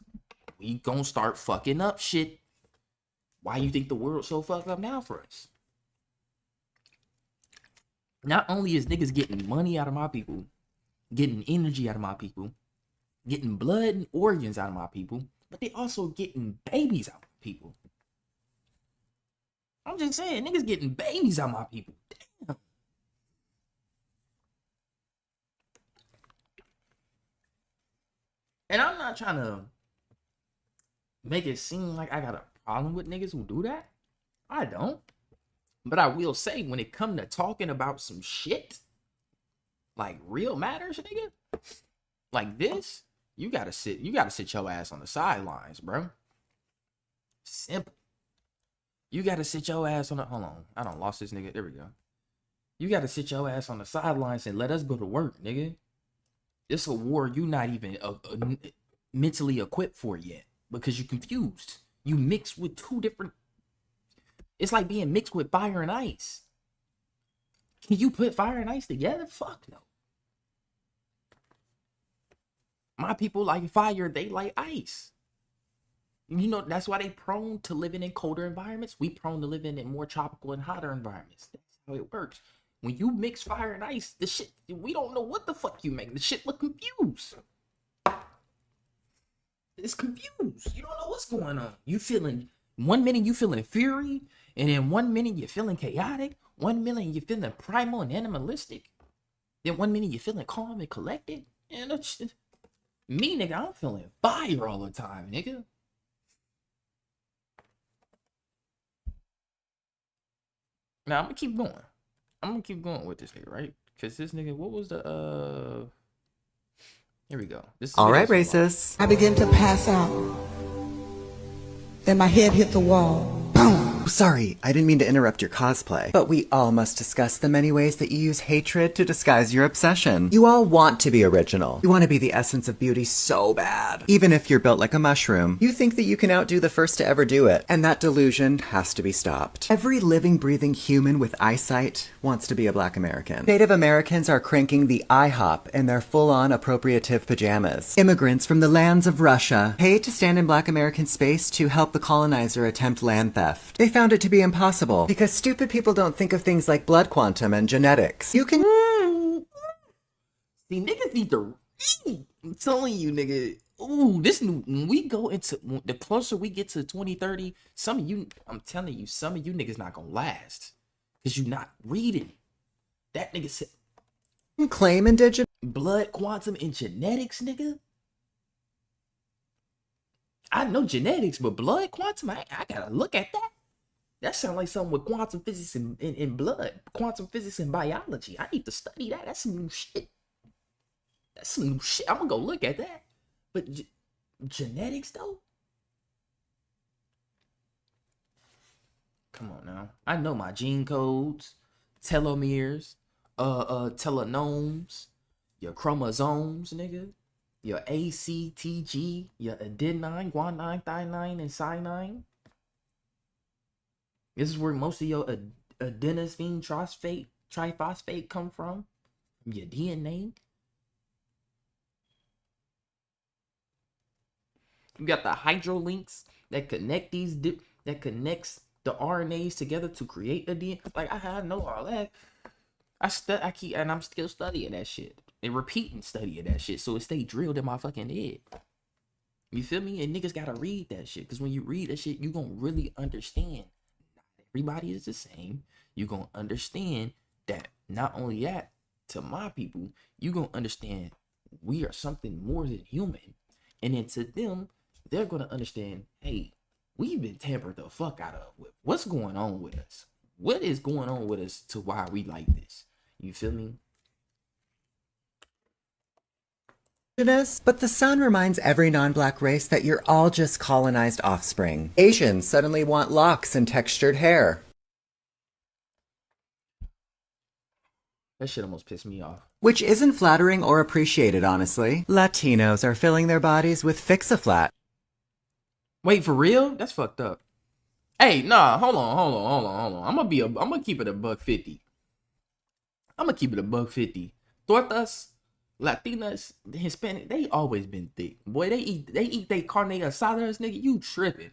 S1: We gonna start fucking up shit. Why you think the world's so fucked up now for us? Not only is niggas getting money out of my people, getting energy out of my people, getting blood and organs out of my people, but they also getting babies out of people. I'm just saying, niggas getting babies out of my people. Damn. And I'm not trying to make it seem like I got a problem with niggas who do that. I don't. But I will say, when it come to talking about some shit, like real matters, nigga, like this, you gotta sit your ass on the sidelines, bro. Simple. You gotta sit your ass on the, hold on, I done lost this nigga, there we go. You gotta sit your ass on the sidelines and let us go to work, nigga. It's a war you not even mentally equipped for yet because you confused. You mixed with two different. It's like being mixed with fire and ice. Can you put fire and ice together? Fuck no. My people like fire, they like ice. You know, that's why they prone to living in colder environments. We prone to living in more tropical and hotter environments. That's how it works. When you mix fire and ice, the shit, we don't know what the fuck you make. The shit look confused. It's confused. You don't know what's going on. You feeling, 1 minute you feeling fury, and then 1 minute you're feeling chaotic. 1 minute you're feeling primal and animalistic. Then 1 minute you're feeling calm and collected. And it's just, me, nigga, I'm feeling fire all the time, nigga. Now, I'm gonna keep going. I'm gonna keep going with this nigga, right? Because this nigga, what was the, here we go. This is
S2: All right, racists.
S5: I began to pass out. Then my head hit the wall. Boom!
S2: Sorry, I didn't mean to interrupt your cosplay, but we all must discuss the many ways that you use hatred to disguise your obsession. You all want to be original. You want to be the essence of beauty so bad. Even if you're built like a mushroom, you think that you can outdo the first to ever do it, and that delusion has to be stopped. Every living, breathing human with eyesight wants to be a Black American. Native Americans are cranking the IHOP in their full-on appropriative pajamas. Immigrants from the lands of Russia pay to stand in Black American space to help the colonizer attempt land theft. They found it to be impossible because stupid people don't think of things like blood quantum and genetics. You can
S1: see, niggas need to read. I'm telling you, nigga. Ooh, this new, when we go into, the closer we get to 2030, some of you, I'm telling you, some of you niggas not gonna last because you not reading. That nigga said
S2: claim indigenous
S1: blood quantum and genetics, nigga. I know genetics, but blood quantum, I gotta look at that. That sounds like something with quantum physics in blood. Quantum physics and biology. I need to study that. That's some new shit. That's some new shit. I'm gonna go look at that. But genetics, though? Come on now. I know my gene codes, telomeres, telonomes, your chromosomes, nigga. Your ACTG, your adenine, guanine, thymine, and cyanine. This is where most of your adenosine triphosphate come from your DNA. You got the hydrolinks that connect these that connects the RNAs together to create the DNA. Like I know all that. I keep, and I'm still studying that shit and repeating studying that shit, so it stay drilled in my fucking head. You feel me? And niggas gotta read that shit, because when you read that shit, you gonna really understand. Not everybody is the same. You gonna understand that not only that, to my people, you gonna understand we are something more than human, and then to them, they're gonna understand. Hey, we've been tampered the fuck out of. What's going on with us? What is going on with us to why we like this? You feel me?
S2: But the sun reminds every non-black race that you're all just colonized offspring. Asians suddenly want locks and textured hair,
S1: That shit almost pissed me off.
S2: which isn't flattering or appreciated, honestly. Latinos are filling their bodies with Fix-A-Flat.
S1: Wait, for real? That's fucked up. Hey, nah, hold on. I'm gonna keep it a $1.50. I'm gonna keep it a $1.50. Tortas, Latinas, Hispanic, they always been thick. Boy, they eat they carne asadas, nigga. You tripping?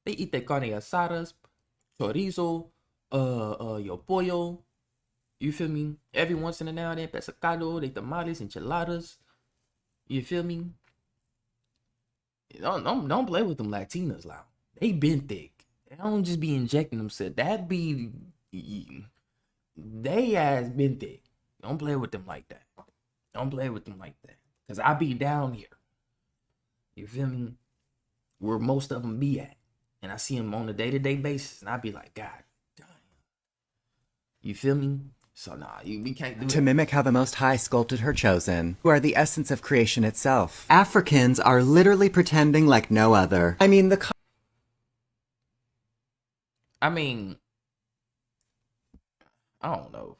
S1: They eat their carne asadas, chorizo, your pollo. You feel me? Every once in a now and then, pescado, they tamales, enchiladas. You feel me? Don't play with them Latinas, loud. They been thick. They don't just be injecting themselves. That be they has been thick. Don't play with them like that. Don't play with them like that. Cause I be down here. You feel me? Where most of them be at, and I see them on a day-to-day basis, and I be like, God damn. You feel me? So nah, we can't do it.
S2: To mimic how the Most High sculpted her chosen, who are the essence of creation itself. Africans are literally pretending like no other. I mean,
S1: I don't know.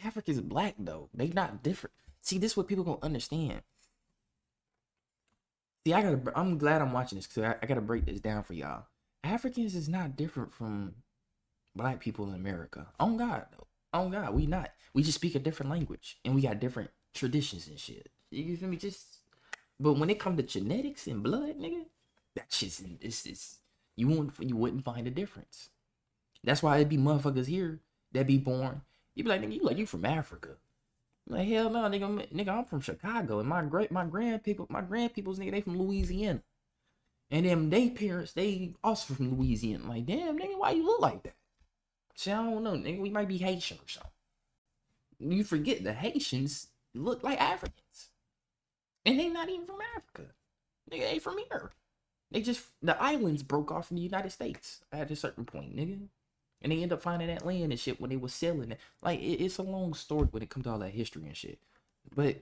S1: Africa's black though. They not different. See, this is what people gonna understand. See, I'm glad I'm watching this, because I gotta break this down for y'all. Africans is not different from black people in America. On God, though. On God, we not. We just speak a different language, and we got different traditions and shit. You feel me? But when it comes to genetics and blood, nigga, that shit's you wouldn't find a difference. That's why it be motherfuckers here that be born. You be like, nigga, you from Africa? I'm like, hell no, nigga, I'm from Chicago, and my grandpeoples, nigga, they from Louisiana, and then they parents, they also from Louisiana. Like, damn, nigga, why you look like that? See, I don't know, nigga. We might be Haitian or something. You forget the Haitians look like Africans, and they not even from Africa. Nigga, they from here. The islands broke off from the United States at a certain point, nigga, and they end up finding that land and shit when they was selling it. Like, it's a long story when it comes to all that history and shit, but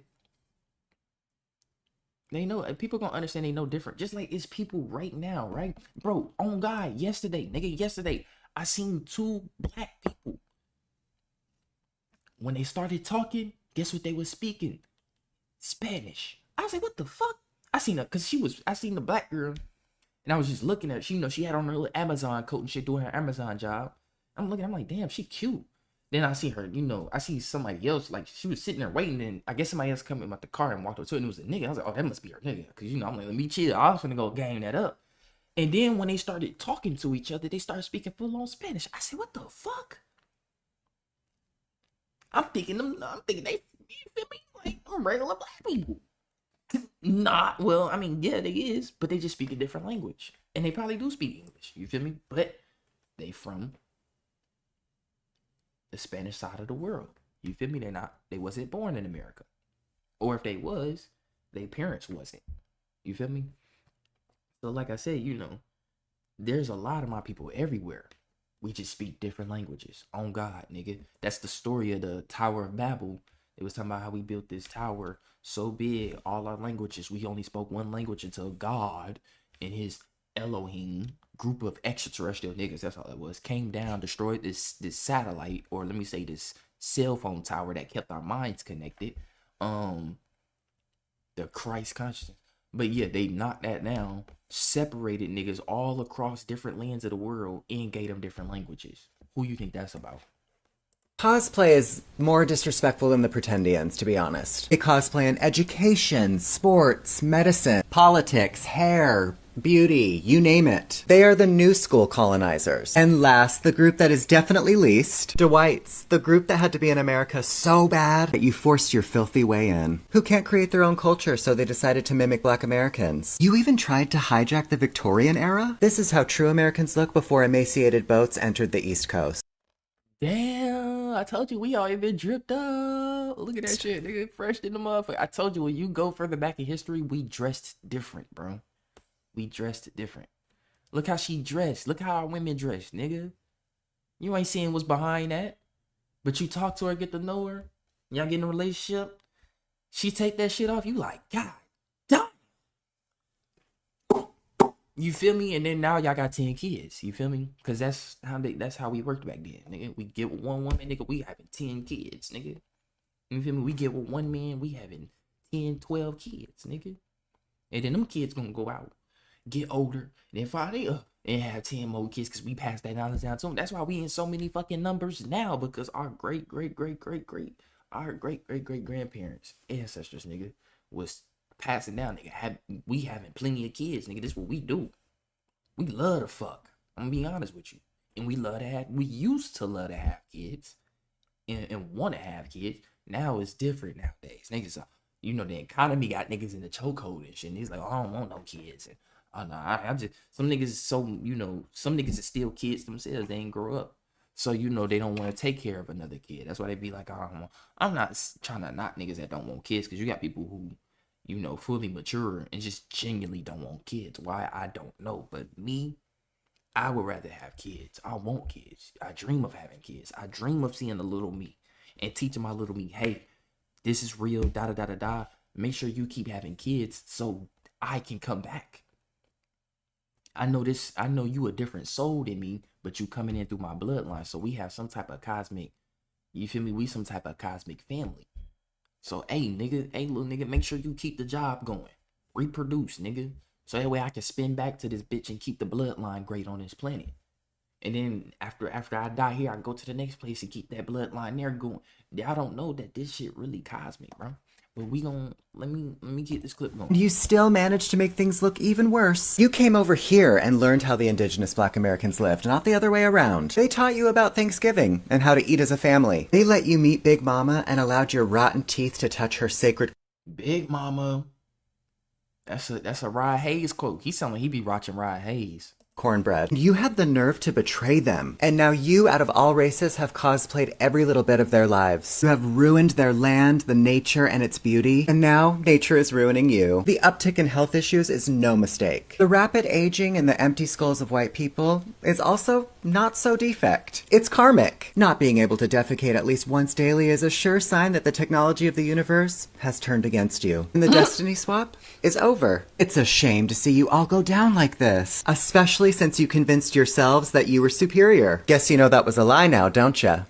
S1: they know, people gonna understand they know different. Just like it's people right now, right, bro? On God, yesterday, I seen two black people. When they started talking, guess what they was speaking? Spanish. I was like, what the fuck? I seen the black girl, and I was just looking at her. She had on her little Amazon coat and shit, doing her Amazon job. I'm like, damn, she cute. Then I see her, I see somebody else, like, she was sitting there waiting, and I guess somebody else come in with the car and walked up to it, and it was a nigga. I was like, oh, that must be her nigga. Because, I'm like, let me chill. I was finna go gang that up. And then when they started talking to each other, they started speaking full-on Spanish. I said, what the fuck? I'm thinking they, you feel me? Like, I'm regular black people. Not, well, I mean, yeah, they is, but they just speak a different language. And they probably do speak English, you feel me? But they from the Spanish side of the world. You feel me? They wasn't born in America. Or if they was, their parents wasn't. You feel me? So like I said, there's a lot of my people everywhere. We just speak different languages. On God, nigga. That's the story of the Tower of Babel. It was talking about how we built this tower so big, all our languages, we only spoke one language until God and his Elohim group of extraterrestrial niggas, that's all it was, came down, destroyed this satellite, or let me say this cell phone tower that kept our minds connected. The Christ consciousness. But yeah, they knocked that down, separated niggas all across different lands of the world, and gave them different languages. Who you think that's about?
S2: Cosplay is more disrespectful than the Pretendians, to be honest. They cosplay in education, sports, medicine, politics, hair, beauty, you name it. They are the new school colonizers. And last, the group that is definitely least, Dwights, the group that had to be in America so bad that you forced your filthy way in. Who can't create their own culture, so they decided to mimic Black Americans. You even tried to hijack the Victorian era? This is how true Americans look before emaciated boats entered the East Coast.
S1: Damn, I told you we all been dripped up. Look at that shit, nigga. Fresh in the motherfucker. I told you when you go further back in history, we dressed different, bro. We dressed different. Look how she dressed. Look how our women dress, nigga. You ain't seeing what's behind that. But you talk to her, get to know her. Y'all get in a relationship. She take that shit off. You like, God damn. You feel me? And then now y'all got 10 kids. You feel me? Because that's how we worked back then, nigga. We get with one woman, nigga, we having 10 kids, nigga. You feel me? We get with one man, we having 10, 12 kids, nigga. And then them kids gonna go out, get older, and then finally up and have 10 more kids because we passed that knowledge down to them. That's why we in so many fucking numbers now, because our great grandparents, ancestors, nigga, was passing down, nigga. We having plenty of kids, nigga. This is what we do. We love to fuck. I'm gonna be honest with you. And we used to love to have kids and want to have kids. Now it's different nowadays. Niggas are, the economy got niggas in the chokehold and shit. And he's like, oh, I don't want no kids. And oh no, I just, some niggas is so, some niggas is still kids themselves. They ain't grow up. So, they don't want to take care of another kid. That's why they be like, oh, I'm not trying to knock niggas that don't want kids, because you got people who, fully mature and just genuinely don't want kids. Why? I don't know. But me, I would rather have kids. I want kids. I dream of having kids. I dream of seeing the little me and teaching my little me, hey, this is real, da-da-da-da-da. Make sure you keep having kids so I can come back. I know you a different soul than me, but you coming in through my bloodline. So we have some type of cosmic, you feel me? We some type of cosmic family. So, hey, little nigga, make sure you keep the job going. Reproduce, nigga. So that way I can spin back to this bitch and keep the bloodline great on this planet. And then after I die here, I go to the next place and keep that bloodline there going. Y'all don't know that this shit really cosmic, bro. But we gon' let me get this clip going.
S2: You still managed to make things look even worse. You came over here and learned how the indigenous Black Americans lived, not the other way around. They taught you about Thanksgiving and how to eat as a family. They let you meet Big Mama and allowed your rotten teeth to touch her sacred...
S1: Big Mama. That's a Rod Hayes quote. He sound like he be watching Rod Hayes.
S2: Cornbread. You had the nerve to betray them. And now you, out of all races, have cosplayed every little bit of their lives. You have ruined their land, the nature, and its beauty. And now, nature is ruining you. The uptick in health issues is no mistake. The rapid aging and the empty skulls of white people is also not so defect. It's karmic. Not being able to defecate at least once daily is a sure sign that the technology of the universe has turned against you. And the destiny swap is over. It's a shame to see you all go down like this. Especially since you convinced yourselves that you were superior. Guess you know that was a lie now, don't ya?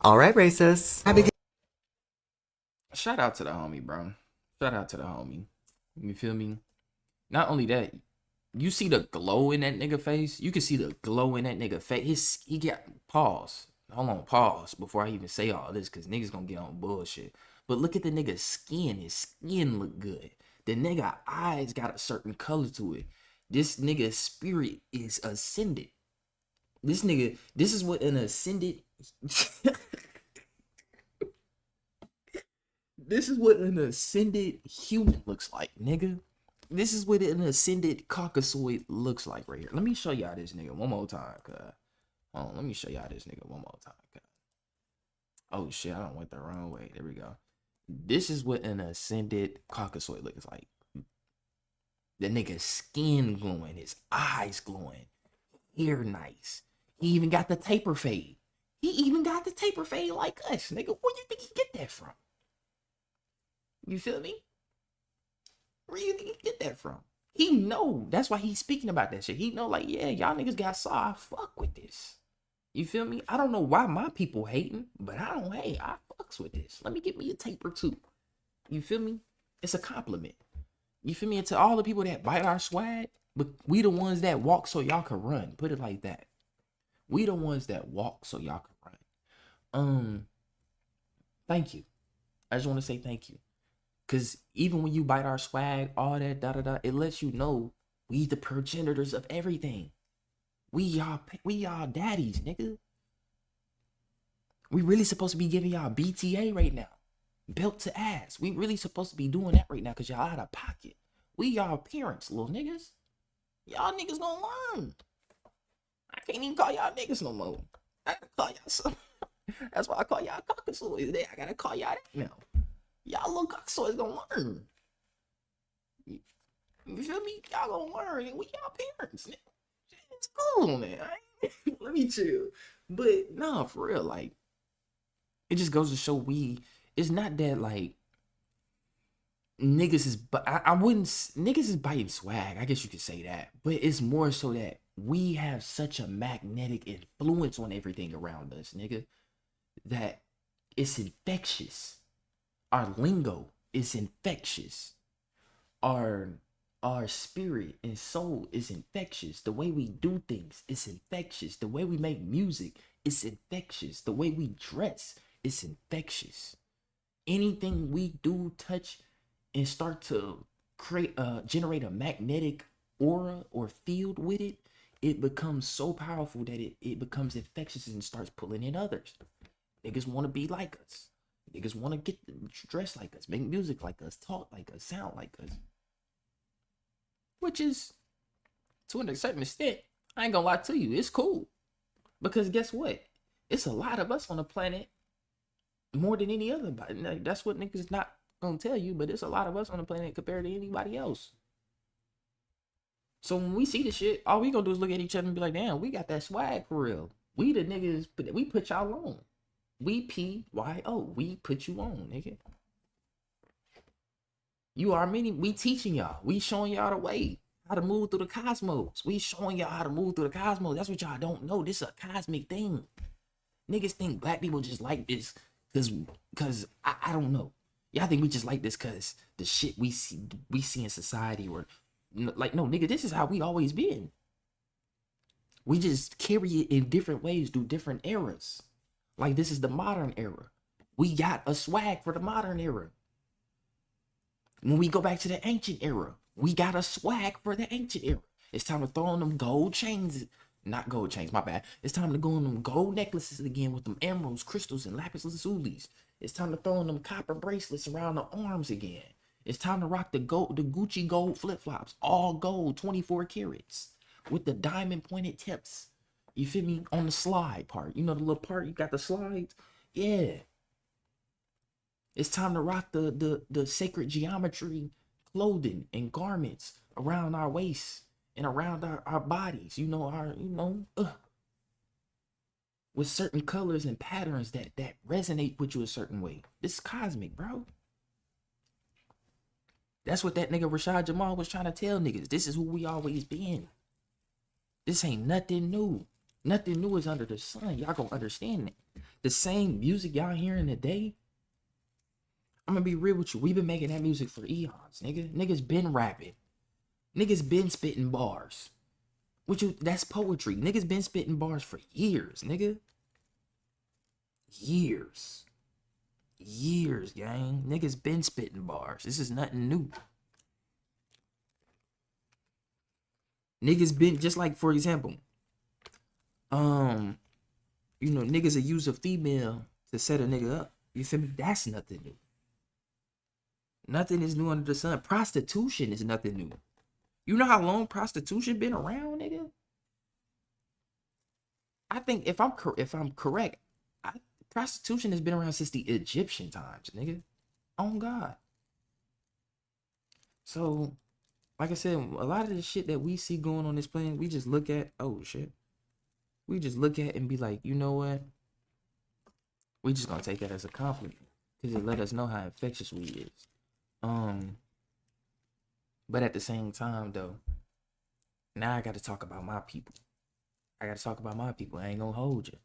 S2: Alright, racists.
S1: Shout out to the homie, bro. Shout out to the homie. You feel me? Not only that, you see the glow in that nigga face? You can see the glow in that nigga face. He got, pause. Hold on, pause before I even say all this, because niggas gonna get on bullshit. But look at the nigga's skin. His skin look good. The nigga eyes got a certain color to it. This nigga's spirit is ascended. This is what an ascended... This is what an ascended human looks like, nigga. This is what an ascended CAUCASOID looks like right here. Let me show y'all this nigga one more time, cuz. Hold on, let me show y'all this nigga one more time, cuz. Oh shit, I done went the wrong way. There we go. This is what an ascended CAUCASOID looks like. The nigga's skin glowing, his eyes glowing, hair nice. He even got the taper fade. He even got the taper fade like us, nigga. Where you think he get that from? You feel me? Where you think he get that from? He know. That's why he's speaking about that shit. He know, like, yeah, y'all niggas got saw. I fuck with this. You feel me? I don't know why my people hating, but I don't hate. I fucks with this. Let me get me a taper too. You feel me? It's a compliment. You feel me? And to all the people that bite our swag, but we the ones that walk so y'all can run. Put it like that. We the ones that walk so y'all can run. Thank you. I just want to say thank you. Cause even when you bite our swag, all that it lets you know We the progenitors of everything. We y'all daddies, nigga. We really supposed to be giving y'all BTA right now. Belt to ass. We really supposed to be doing that right now because y'all out of pocket. We y'all parents, little niggas. Y'all niggas gonna learn. I can't even call y'all niggas no more. I gotta call y'all something. That's why I call y'all CAUCASOID. I gotta call y'all that now. Y'all little CAUCASOIDs gonna learn. You feel me? Y'all gonna learn. We y'all parents. It's cool, man. Let me chill. But no, for real, like, it just goes to show it's not that like niggas is, but I wouldn't, niggas is biting swag. I guess you could say that. But it's more so that we have such a magnetic influence on everything around us, nigga, that it's infectious. Our lingo is infectious. Our spirit and soul is infectious. The way we do things is infectious. The way we make music is infectious. The way we dress is infectious. Anything we do, touch, and start to generate a magnetic aura or field with it, it becomes so powerful that it becomes infectious and starts pulling in others. Niggas want to be like us. Niggas want to get dressed like us, make music like us, talk like us, sound like us. Which is, to a certain extent, I ain't gonna lie to you, it's cool. Because guess what? It's a lot of us on the planet, more than any other. That's what niggas not gonna tell you, but it's a lot of us on the planet compared to anybody else. So when we see the shit, all we gonna do is look at each other and be like, damn, we got that swag for real. We the niggas, we put y'all on. We PYO, we put you on, nigga. You are many, we teaching y'all. We showing y'all the way, how to move through the cosmos. We showing y'all how to move through the cosmos. That's what y'all don't know. This is a cosmic thing. Niggas think black people just like this because I don't know. Y'all think we just like this because the shit we see in society, or like, no, nigga, this is how we always been. We just carry it in different ways through different eras. Like, this is the modern era. We got a swag for the modern era. When we go back to the ancient era, we got a swag for the ancient era. It's time to throw on them gold chains. Not gold chains, my bad. It's time to go on them gold necklaces again with them emeralds, crystals, and lapis lazulis. It's time to throw on them copper bracelets around the arms again. It's time to rock the Gucci gold flip-flops. All gold, 24 carats. With the diamond pointed tips. You feel me? On the slide part. You know the little part, you got the slides? Yeah. It's time to rock the sacred geometry clothing and garments around our waists and around our bodies. You know, with certain colors and patterns that resonate with you a certain way. This is cosmic, bro. That's what that nigga Rashad Jamal was trying to tell niggas. This is who we always been. This ain't nothing new. Nothing new is under the sun. Y'all gonna understand that. The same music y'all hearing today, I'm gonna be real with you. We've been making that music for eons, nigga. Niggas been rapping. Niggas been spitting bars. That's poetry. Niggas been spitting bars for years, nigga. Years. Years, gang. Niggas been spitting bars. This is nothing new. Niggas been, just like, for example, niggas will use a female to set a nigga up. You feel me? That's nothing new. Nothing is new under the sun. Prostitution is nothing new. You know how long prostitution been around, nigga? I think if I'm correct, prostitution has been around since the Egyptian times, nigga. On God. So, like I said, a lot of the shit that we see going on this planet, we just look at, oh shit. We just look at and be like, you know what? We just gonna take that as a compliment, because it let us know how infectious we is. But at the same time, though, now I got to talk about my people. I ain't gonna hold you.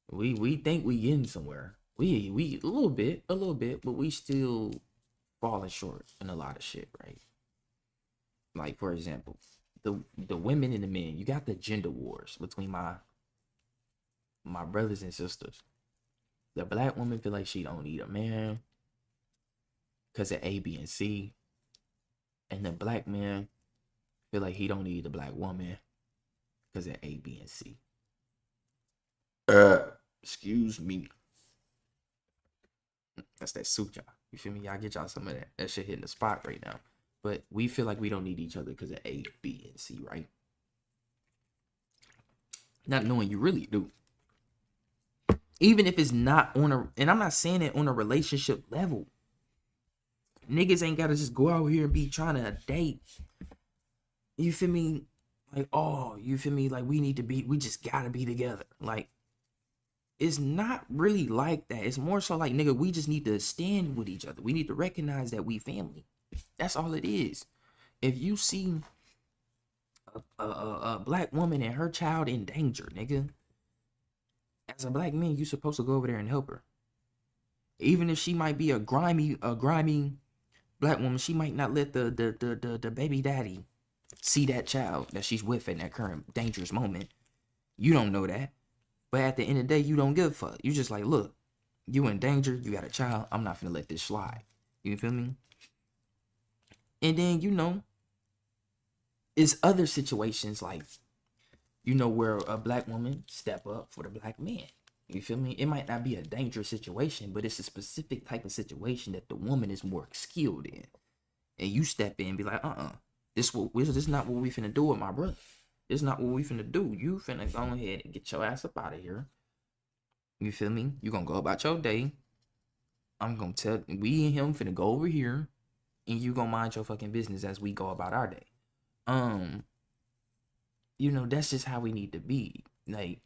S1: We think we getting somewhere. We a little bit, but we still falling short in a lot of shit, right? Like, for example, the women and the men. You got the gender wars between my brothers and sisters. The black woman feel like she don't need a man because of A, B, and C. And the black man feel like he don't need a black woman because of A, B, and C. Excuse me. That's that sucha. You feel me? Y'all get y'all some of that. That shit hitting the spot right now. But we feel like we don't need each other because of A, B, and C, right? Not knowing you really do. Even if it's not on a, and I'm not saying it on a relationship level. Niggas ain't gotta just go out here and be trying to date. You feel me? Like, oh, you feel me? Like, we just gotta be together. Like, it's not really like that. It's more so like, nigga, we just need to stand with each other. We need to recognize that we family. That's all it is. If you see a black woman and her child in danger, nigga, as a black man, you supposed to go over there and help her. Even if she might be a grimy black woman, she might not let the baby daddy see that child that she's with in that current dangerous moment. You don't know that. But at the end of the day, you don't give a fuck. You just like, look, you in danger, you got a child, I'm not finna let this slide. You feel me? And then, you know, it's other situations like, you know, where a black woman step up for the black man. You feel me? It might not be a dangerous situation, but it's a specific type of situation that the woman is more skilled in. And you step in and be like, this not what we finna do with my brother. This not what we finna do. You finna go ahead and get your ass up out of here. You feel me? You gonna go about your day. I'm gonna tell, we and him finna go over here, and you gonna mind your fucking business as we go about our day. You know, that's just how we need to be. Like,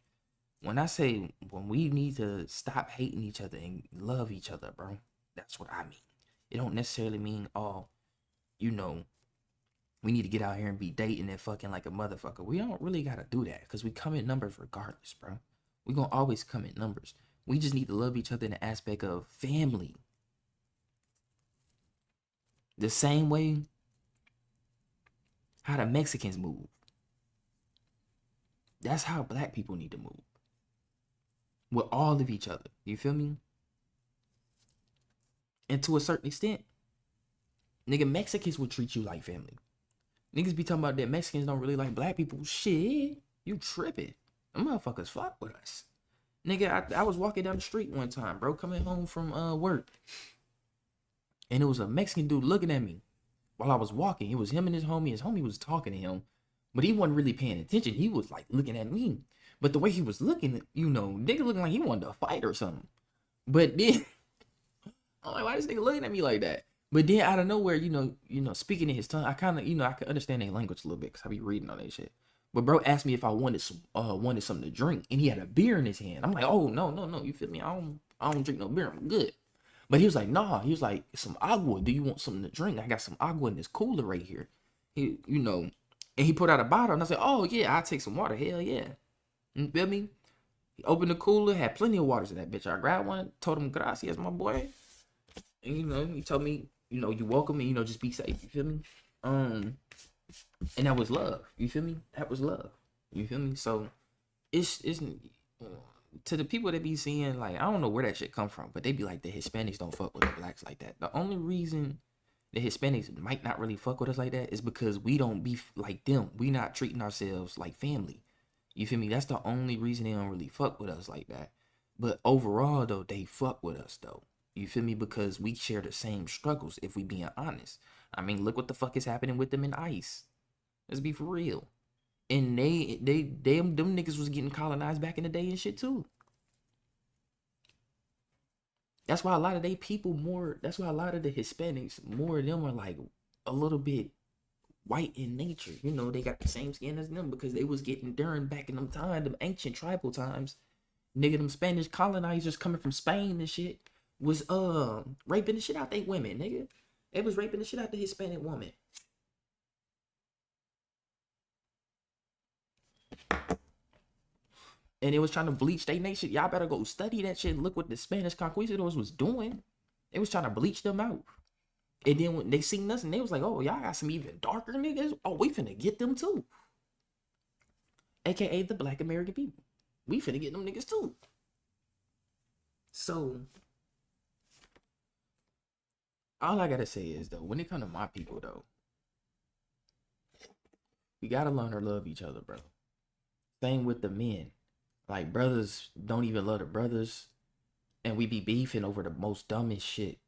S1: when I say when we need to stop hating each other and love each other, bro, that's what I mean. It don't necessarily mean, oh, you know, we need to get out here and be dating and fucking like a motherfucker. We don't really gotta do that because we come in numbers regardless, bro. We gonna always come in numbers. We just need to love each other in the aspect of family. The same way how the Mexicans move. That's how black people need to move. With all of each other. You feel me? And to a certain extent, nigga, Mexicans will treat you like family. Niggas be talking about that Mexicans don't really like black people. Shit, you tripping. Them motherfuckers fuck with us. Nigga, I was walking down the street one time, bro, coming home from work. And it was a Mexican dude looking at me while I was walking. It was him and his homie. His homie was talking to him, but he wasn't really paying attention. He was like looking at me. But the way he was looking, you know, nigga looking like he wanted to fight or something. But then, I'm like, why this nigga looking at me like that? But then out of nowhere, you know, speaking in his tongue, I kind of, you know, I could understand their language a little bit because I be reading all that shit. But bro asked me if I wanted something to drink, and he had a beer in his hand. I'm like, oh no, you feel me? I don't drink no beer. I'm good. But he was like, nah. He was like, some agua. Do you want something to drink? I got some agua in this cooler right here. He, you know, and he put out a bottle, and I said, oh yeah, I'll take some water. Hell yeah. You feel me? He opened the cooler, had plenty of waters in that bitch. I grabbed one, told him gracias, my boy. And, you know, he told me, you know, you welcome me, you know, just be safe. You feel me? And that was love. You feel me? That was love. You feel me? So it's to the people that be seeing, like, I don't know where that shit come from, but they be like, the Hispanics don't fuck with the blacks like that. The only reason the Hispanics might not really fuck with us like that is because we don't be like them. We not treating ourselves like family. You feel me? That's the only reason they don't really fuck with us like that. But overall, though, they fuck with us, though. You feel me? Because we share the same struggles, if we being honest. I mean, look what the fuck is happening with them in ICE. Let's be for real. And them niggas was getting colonized back in the day and shit, too. That's why a lot of they people more, that's why a lot of the Hispanics, more of them are like a little bit white in nature. You know, they got the same skin as them because they was getting during back in them time, them ancient tribal times. Nigga, them Spanish colonizers coming from Spain and shit was raping the shit out they women, nigga. They was raping the shit out the Hispanic woman. And it was trying to bleach their nation. Y'all better go study that shit and look what the Spanish conquistadors was doing. They was trying to bleach them out. And then when they seen us and they was like, oh, y'all got some even darker niggas. Oh, we finna get them too. AKA the black American people. We finna get them niggas too. So, all I gotta say is, though, when it comes to my people, though, We gotta learn to love each other, bro. Same with the men. Like brothers don't even love the brothers, and we be beefing over the most dumbest shit.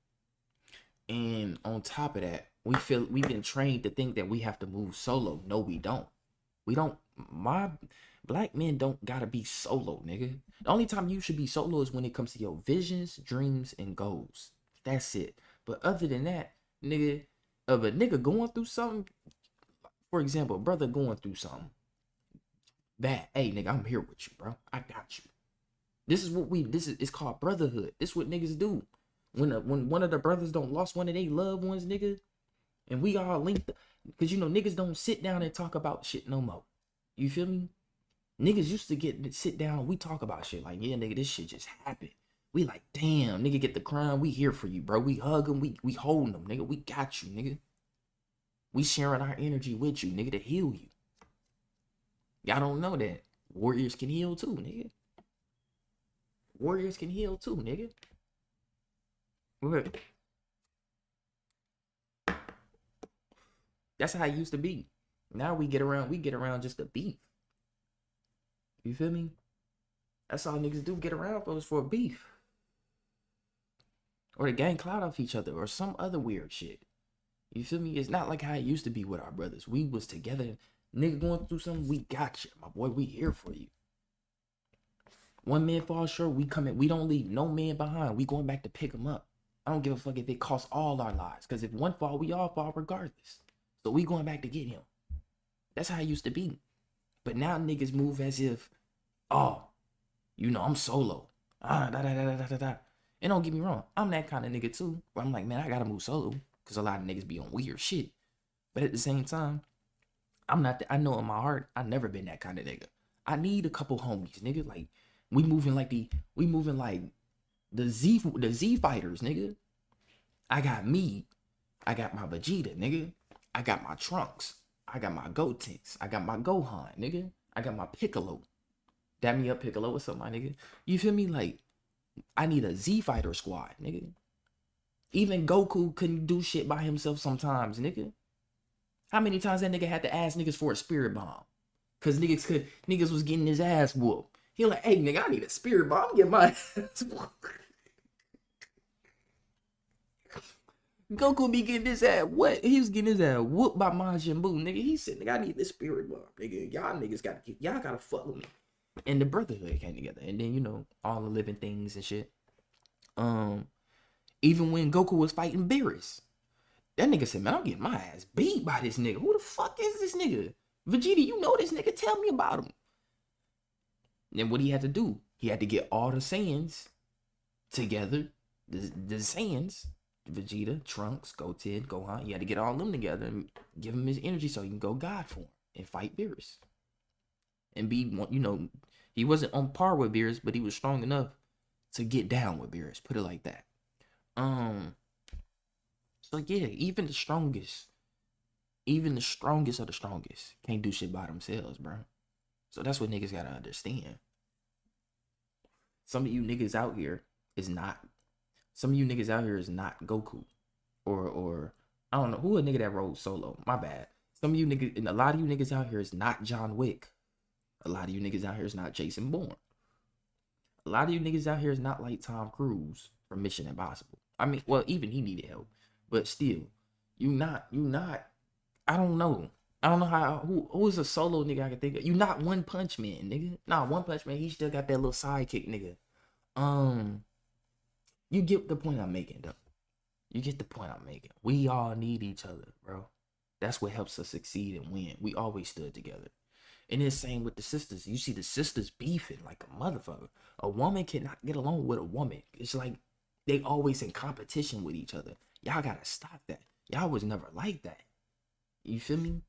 S1: And on top of that, we've been trained to think that we have to move solo. No, we don't. We don't. My black men don't gotta be solo, nigga. The only time you should be solo is when it comes to your visions, dreams, and goals. That's it. But other than that, nigga, of a nigga going through something, for example, a brother going through something, that, hey, nigga, I'm here with you, bro. I got you. This is what it's called brotherhood. This is what niggas do. When one of the brothers don't lost one of their loved ones, nigga, and we all linked, because you know niggas don't sit down and talk about shit no more. You feel me? Niggas used to sit down, we talk about shit like, yeah, nigga, this shit just happened. We like, damn, nigga, get the crime, we here for you, bro. We hug them, we holding them, nigga. We got you, nigga. We sharing our energy with you, nigga, to heal you. Y'all don't know that warriors can heal too, nigga. Warriors can heal too, nigga. Look. That's how it used to be. Now we get around just to beef. You feel me? That's all niggas do, get around for beef. Or to gain clout off each other or some other weird shit. You feel me? It's not like how it used to be with our brothers. We was together. Nigga going through something, we got you. My boy, we here for you. One man falls short, we come in. We don't leave no man behind. We going back to pick him up. I don't give a fuck if it costs all our lives. Because if one fall, we all fall regardless. So we going back to get him. That's how it used to be. But now niggas move as if, oh, you know, I'm solo. And don't get me wrong, I'm that kind of nigga too. Where I'm like, man, I gotta move solo. Because a lot of niggas be on weird shit. But at the same time, I'm not, I know in my heart, I never been that kind of nigga. I need a couple homies, nigga. Like, we moving like the Z fighters, nigga. I got me. I got my Vegeta, nigga. I got my Trunks. I got my Gotenks. I got my Gohan, nigga. I got my Piccolo. Dab me up, Piccolo. What's up, my nigga? You feel me? Like, I need a Z fighter squad, nigga. Even Goku couldn't do shit by himself sometimes, nigga. How many times that nigga had to ask niggas for a spirit bomb? Cause niggas was getting his ass whooped. He like, hey nigga, I need a spirit bomb. Get my ass whooped. Goku be getting his ass what? He was getting his ass whooped by Majin Buu, nigga. He said, nigga, I need this spirit bomb, nigga. Y'all niggas gotta fuck with me. And the brotherhood came together. And then, you know, all the living things and shit. Even when Goku was fighting Beerus, that nigga said, man, I'm getting my ass beat by this nigga. Who the fuck is this nigga? Vegeta, you know this nigga. Tell me about him. Then what he had to do? He had to get all the Saiyans together. The Saiyans, Vegeta, Trunks, Goten, Gohan. He had to get all of them together and give him his energy so he can go God form and fight Beerus. And be, you know, he wasn't on par with Beerus, but he was strong enough to get down with Beerus. Put it like that. So yeah, even the strongest of the strongest can't do shit by themselves, bro. So that's what niggas gotta understand. Some of you niggas out here is not Goku. Or I don't know who a nigga that rode solo. My bad. Some of you niggas, and a lot of you niggas out here is not John Wick. A lot of you niggas out here is not Jason Bourne. A lot of you niggas out here is not like Tom Cruise from Mission Impossible. I mean, well, even he needed help. But still, you not, I don't know how, who is a solo nigga I can think of? You not One Punch Man, nigga. Nah, One Punch Man, he still got that little sidekick, nigga. You get the point I'm making, though. You get the point I'm making. We all need each other, bro. That's what helps us succeed and win. We always stood together. And it's same with the sisters. You see the sisters beefing like a motherfucker. A woman cannot get along with a woman. It's like they always in competition with each other. Y'all gotta stop that. Y'all was never like that. You feel me?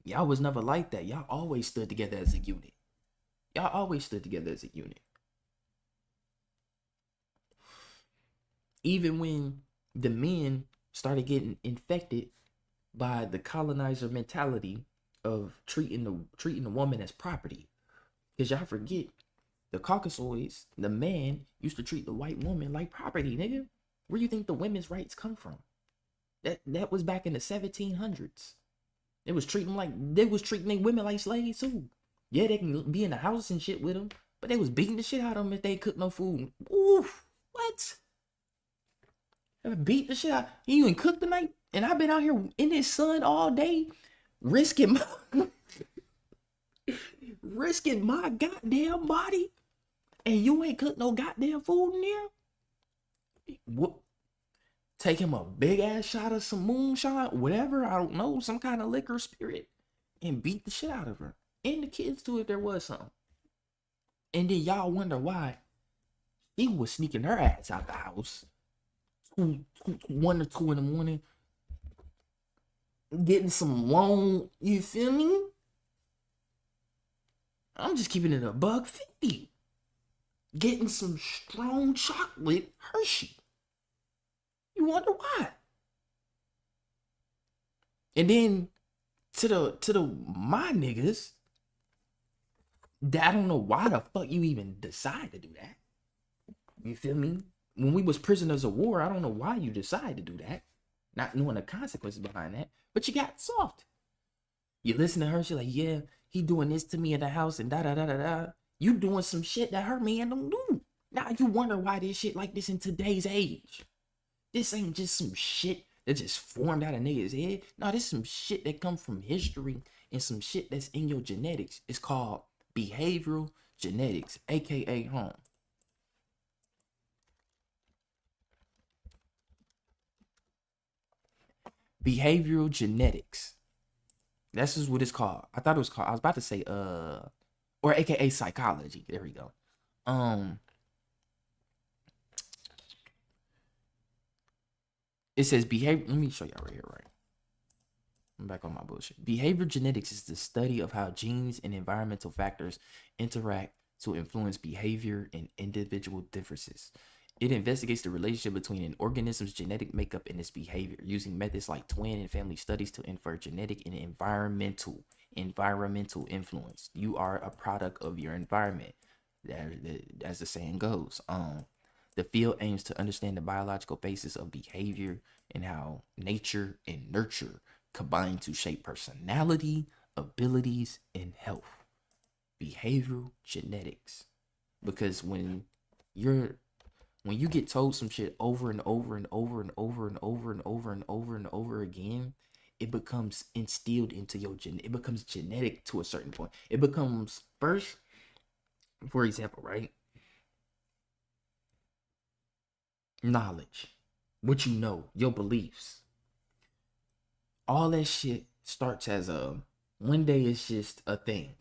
S1: Y'all was never like that. Y'all always stood together as a unit. Y'all always stood together as a unit. Even when the men started getting infected by the colonizer mentality of treating the woman as property. Because y'all forget, the Caucasoids, the man used to treat the white woman like property, nigga. Where you think the women's rights come from? That was back in the 1700s. They was treating their women like slaves too. Yeah, they can be in the house and shit with them, but they was beating the shit out of them if they cook no food. Oof, what? Ever beat the shit out? You ain't cook the night, and I've been out here in this sun all day, risking my goddamn body, and you ain't cook no goddamn food in there. What? Take him a big ass shot of some moonshine, whatever, I don't know, some kind of liquor spirit, and beat the shit out of her. And the kids too, if there was something. And then y'all wonder why he was sneaking her ass out the house 1 or 2 in the morning, getting some long, you feel me? I'm just keeping it $1.50. Getting some strong chocolate Hershey. You wonder why? And then to the my niggas, I don't know why the fuck you even decide to do that. You feel me? When we was prisoners of war, I don't know why you decide to do that. Not knowing the consequences behind that. But you got soft. You listen to her, she like, yeah, he doing this to me in the house and da da da da da. You doing some shit that her man don't do. Now you wonder why this shit like this in today's age. This ain't just some shit that just formed out of niggas' head. No, this is some shit that come from history and some shit that's in your genetics. It's called behavioral genetics, aka home. Behavioral genetics. This is what it's called. I thought it was called. I was about to say or aka psychology. There we go. It says behavior. Let me show y'all right here, right? I'm back on my bullshit. Behavior genetics is the study of how genes and environmental factors interact to influence behavior and individual differences. It investigates the relationship between an organism's genetic makeup and its behavior, using methods like twin and family studies to infer genetic and environmental influence. You are a product of your environment, as the saying goes. The field aims to understand the biological basis of behavior and how nature and nurture combine to shape personality, abilities, and health. Behavioral genetics. Because when you get told some shit over and over and over and over and over and over and over and over again, it becomes instilled into your it becomes genetic to a certain point. It becomes first, for example, right? Knowledge, what you know, your beliefs, all that shit starts as one day it's just a thing.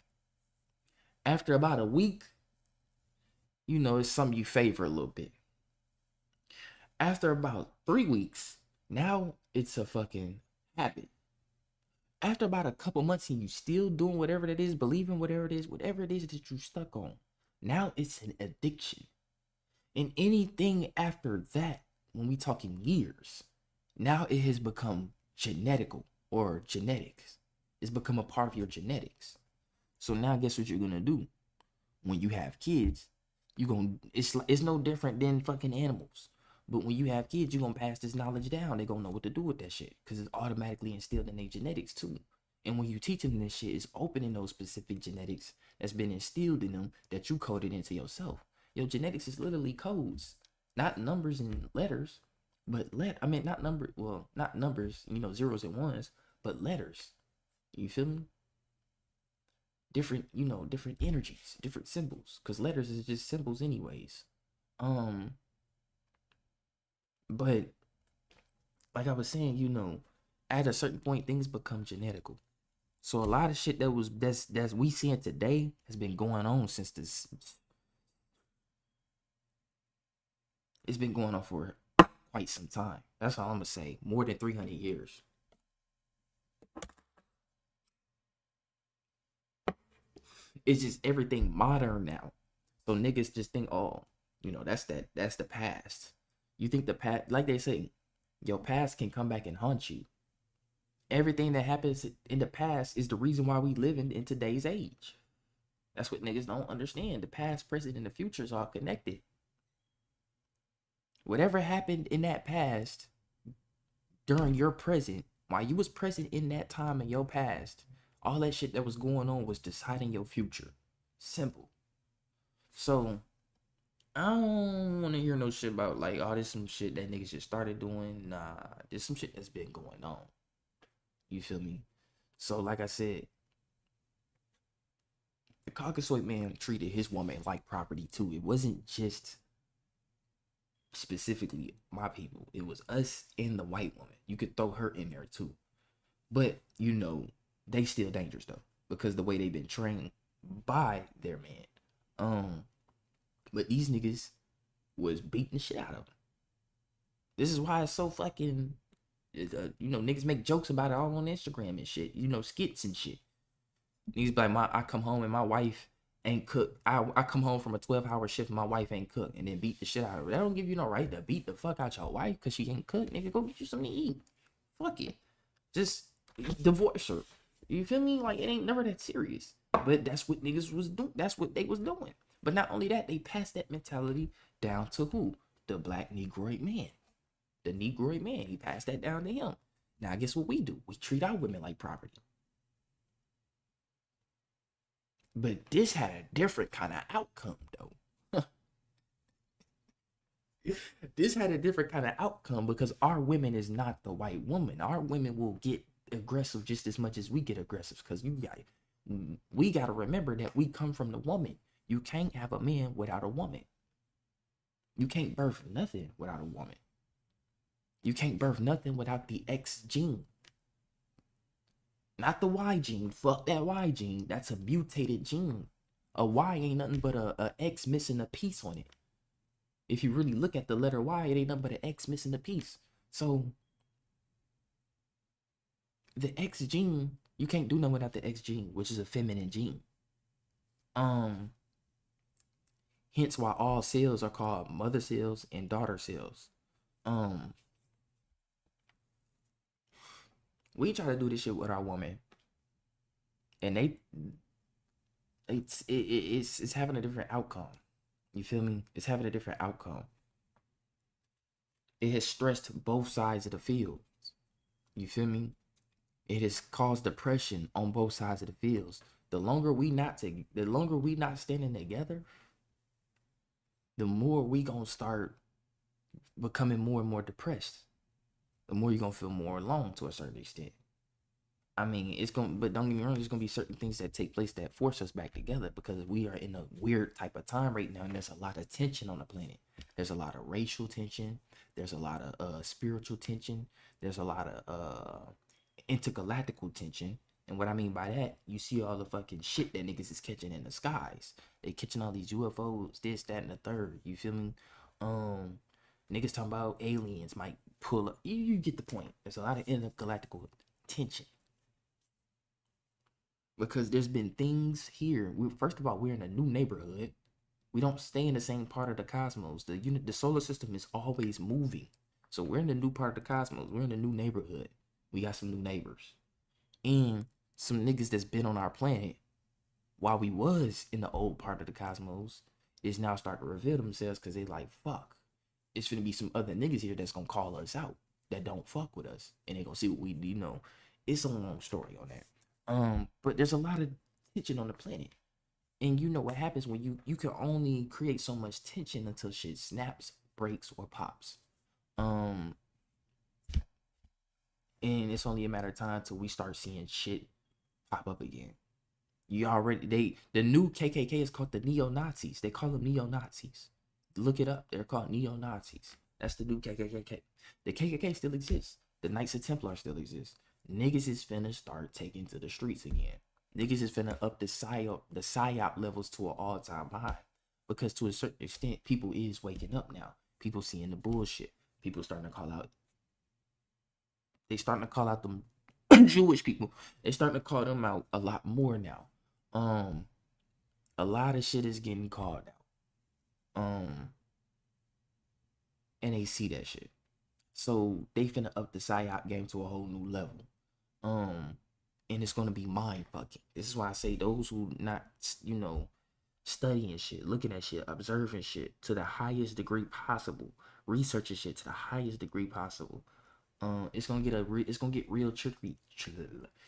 S1: After about a week, you know, it's something you favor a little bit. After about 3 weeks, now it's a fucking habit. After about a couple months and you still doing whatever that is, believing whatever it is that you stuck on, now it's an addiction. And anything after that, when we talking years, now it has become genetical or genetics. It's become a part of your genetics. So now guess what you're gonna do? When you have kids, it's no different than fucking animals. But when you have kids, you're gonna pass this knowledge down. They're gonna know what to do with that shit. Because it's automatically instilled in their genetics too. And when you teach them this shit, it's opening those specific genetics that's been instilled in them that you coded into yourself. Your genetics is literally codes, not numbers and letters, but not numbers, you know, zeros and ones, but letters. You feel me? Different energies, different symbols, because letters is just symbols anyways. But like I was saying, you know, at a certain point, things become genetical. So a lot of shit that's we seeing today has been going on since this. It's been going on for quite some time. That's all I'm gonna say. More than 300 years. It's just everything modern now. So niggas just think, oh, you know, that's the past. You think the past, like they say, your past can come back and haunt you. Everything that happens in the past is the reason why we live in today's age. That's what niggas don't understand. The past, present, and the future is all connected. Whatever happened in that past during your present While you was present in that time in your past, all that shit that was going on was deciding your future. Simple. So I don't want to hear no shit about like, oh, this some shit that niggas just started doing. Nah, there's some shit that's been going on. You feel me? So like I said, the Caucasoid man treated his woman like property too. It wasn't just specifically my people. It was us and the white woman. You could throw her in there too. But, you know, they still dangerous though. Because the way they've been trained by their man. But these niggas was beating the shit out of them. This is why it's so fucking, you know, niggas make jokes about it all on Instagram and shit. You know, skits and shit. Niggas be like, I come home and my wife ain't cooked. I come home from a 12-hour shift and my wife ain't cooked, and then beat the shit out of her. That don't give you no right to beat the fuck out your wife because she ain't cooked. Nigga, go get you something to eat. Fuck it. Just divorce her. You feel me? Like, it ain't never that serious. But that's what niggas was doing. That's what they was doing. But not only that, they passed that mentality down to who? The black Negroid man. The Negroid man. He passed that down to him. Now, guess what we do? We treat our women like property. But this had a different kind of outcome, though. This had a different kind of outcome because our women is not the white woman. Our women will get aggressive just as much as we get aggressive because we got to remember that we come from the woman. You can't have a man without a woman. You can't birth nothing without a woman. You can't birth nothing without the X gene. Not the Y gene. Fuck that Y gene. That's a mutated gene. A Y ain't nothing but a X missing a piece on it. If you really look at the letter Y, it ain't nothing but an X missing a piece. So the X gene, you can't do nothing without the X gene, which is a feminine gene. Hence why all cells are called mother cells and daughter cells. We try to do this shit with our woman, and it's having a different outcome. You feel me? It's having a different outcome. It has stressed both sides of the field. You feel me? It has caused depression on both sides of the fields. The longer we not standing together, the more we gonna start becoming more and more depressed. The more you're gonna feel more alone to a certain extent. I mean, but don't get me wrong, there's gonna be certain things that take place that force us back together because we are in a weird type of time right now, and there's a lot of tension on the planet. There's a lot of racial tension. There's a lot of spiritual tension. There's a lot of intergalactical tension. And what I mean by that, you see all the fucking shit that niggas is catching in the skies. They catching all these UFOs, this, that, and the third. You feel me? Niggas talking about aliens might pull up. You get the point. There's a lot of intergalactical tension. Because there's been things here. First of all, we're in a new neighborhood. We don't stay in the same part of the cosmos. The solar system is always moving. So we're in the new part of the cosmos. We're in a new neighborhood. We got some new neighbors. And some niggas that's been on our planet while we was in the old part of the cosmos is now starting to reveal themselves because they like, fuck. It's gonna be some other niggas here that's gonna call us out that don't fuck with us. And they gonna see what we do. You know, it's a long story on that. But there's a lot of tension on the planet. And you know what happens when you can only create so much tension until shit snaps, breaks, or pops. And it's only a matter of time till we start seeing shit pop up again. The new KKK is called the neo-Nazis. They call them neo-Nazis. Look it up. They're called neo-Nazis. That's the new KKK. The KKK still exists. The Knights of Templar still exist. Niggas is finna start taking to the streets again. Niggas is finna up the psyop levels to an all-time high. Because to a certain extent, people is waking up now. People seeing the bullshit. People starting to call out. They starting to call out them Jewish people. They starting to call them out a lot more now. A lot of shit is getting called out. And they see that shit. So they finna up the psyop game to a whole new level. And it's gonna be mind fucking. This is why I say those who not, studying shit, looking at shit, observing shit to the highest degree possible, researching shit to the highest degree possible. It's gonna get it's gonna get real tricky.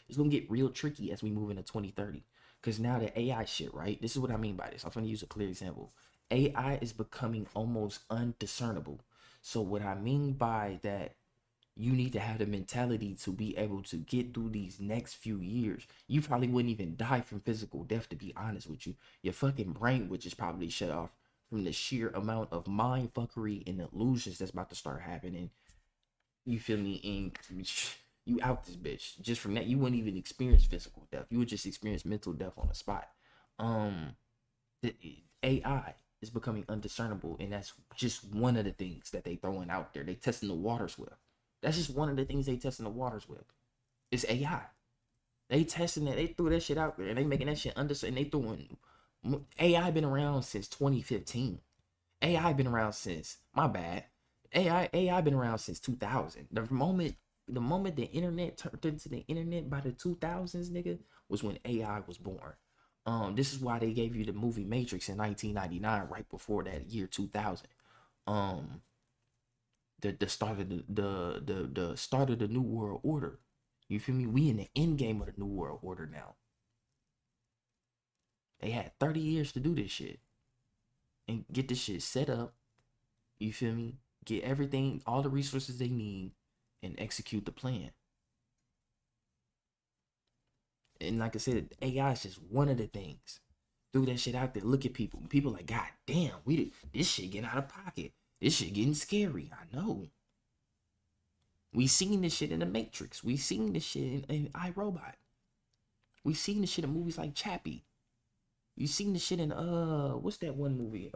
S1: It's gonna get real tricky as we move into 2030. Cause now the AI shit, right? This is what I mean by this. I'm gonna use a clear example. AI is becoming almost undiscernible. So what I mean by that, you need to have the mentality to be able to get through these next few years. You probably wouldn't even die from physical death, to be honest with you. Your fucking brain would just probably shut off from the sheer amount of mind fuckery and illusions that's about to start happening. You feel me? And you out this bitch. Just from that, you wouldn't even experience physical death. You would just experience mental death on the spot. The AI is becoming undiscernible, and that's just one of the things that they throwing out there. They testing the waters with. That's just one of the things they testing the waters with. It's AI. They testing it. They threw that shit out there, and they making that shit understand. They throwing AI been around since 2015. AI been around since my bad. AI been around since 2000. The moment the internet turned into the internet by the 2000s, nigga, was when AI was born. This is why they gave you the movie Matrix in 1999, right before that year 2000. The start of the start of the new world order. You feel me? We in the end game of the new world order now. They had 30 years to do this shit and get this shit set up. You feel me? Get everything, all the resources they need, and execute the plan. And like I said, AI is just one of the things. Threw that shit out there. Look at people. People like, God damn, this shit getting out of pocket. This shit getting scary. I know. We seen this shit in the Matrix. We seen this shit in iRobot. We seen this shit in movies like Chappie. You seen this shit in what's that one movie?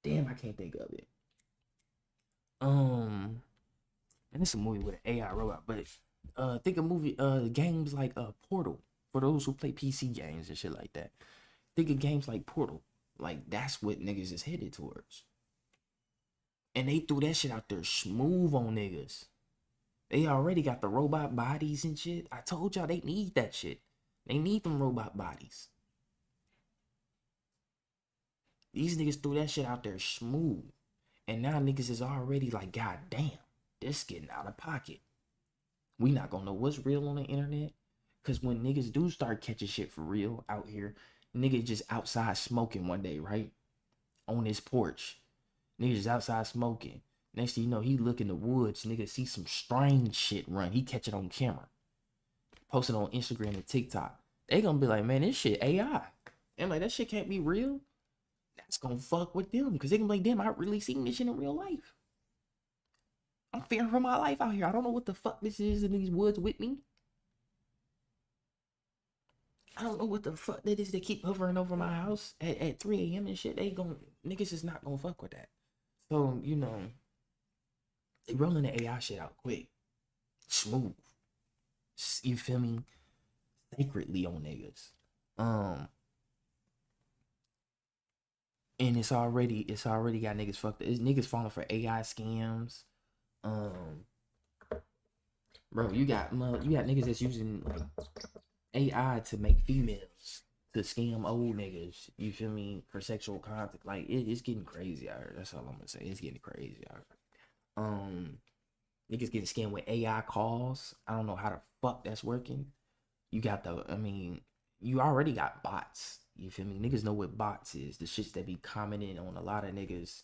S1: Damn, I can't think of it. And it's a movie with an AI robot, but think of movie games like Portal, for those who play PC games and shit like that. Think of games like Portal. Like, that's what niggas is headed towards. And they threw that shit out there smooth on niggas. They already got the robot bodies and shit. I told y'all they need that shit. They need them robot bodies. These niggas threw that shit out there smooth. And now niggas is already like, God damn, this getting out of pocket. We not gonna know what's real on the internet. Cause when niggas do start catching shit for real out here, nigga just outside smoking one day, right? On his porch. Niggas outside smoking. Next thing you know, he look in the woods, nigga see some strange shit run. He catch it on camera. Post it on Instagram and TikTok. They gonna be like, man, this shit AI. And like, that shit can't be real. That's gonna fuck with them. Because they gonna be like, damn, I really seen this shit in real life. I'm fearing for my life out here. I don't know what the fuck this is in these woods with me. I don't know what the fuck that is. They keep hovering over my house at 3 a.m. and shit. Niggas is not gonna fuck with that. So, you know, they rolling the AI shit out quick. Smooth. You feel me? Sacredly on niggas. And it's already got niggas fucked up. It's niggas falling for AI scams. Bro, you got niggas that's using like AI to make females to scam old niggas. You feel me? For sexual contact. Like it's getting crazy out here. That's all I'm gonna say. It's getting crazy out here. Niggas getting scammed with AI calls. I don't know how the fuck that's working. You already got bots. You feel me? Niggas know what bots is. The shits that be commenting on a lot of niggas,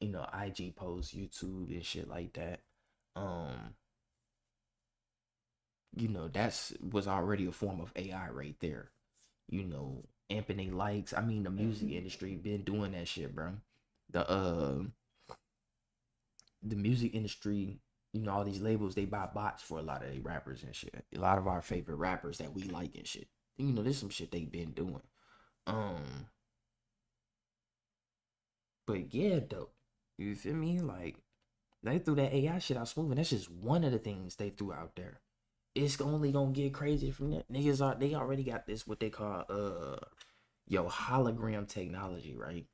S1: you know, IG posts, YouTube and shit like that. You know, that's was already a form of AI right there. You know, amping they likes. I mean, the music industry been doing that shit, bro. The music industry, you know, all these labels, they buy bots for a lot of they rappers and shit. A lot of our favorite rappers that we like and shit. You know, there's some shit they been doing. But yeah, though. You feel me? Like, they threw that AI shit out smooth, and that's just one of the things they threw out there. It's only gonna get crazy from that. They already got this, what they call hologram technology, right?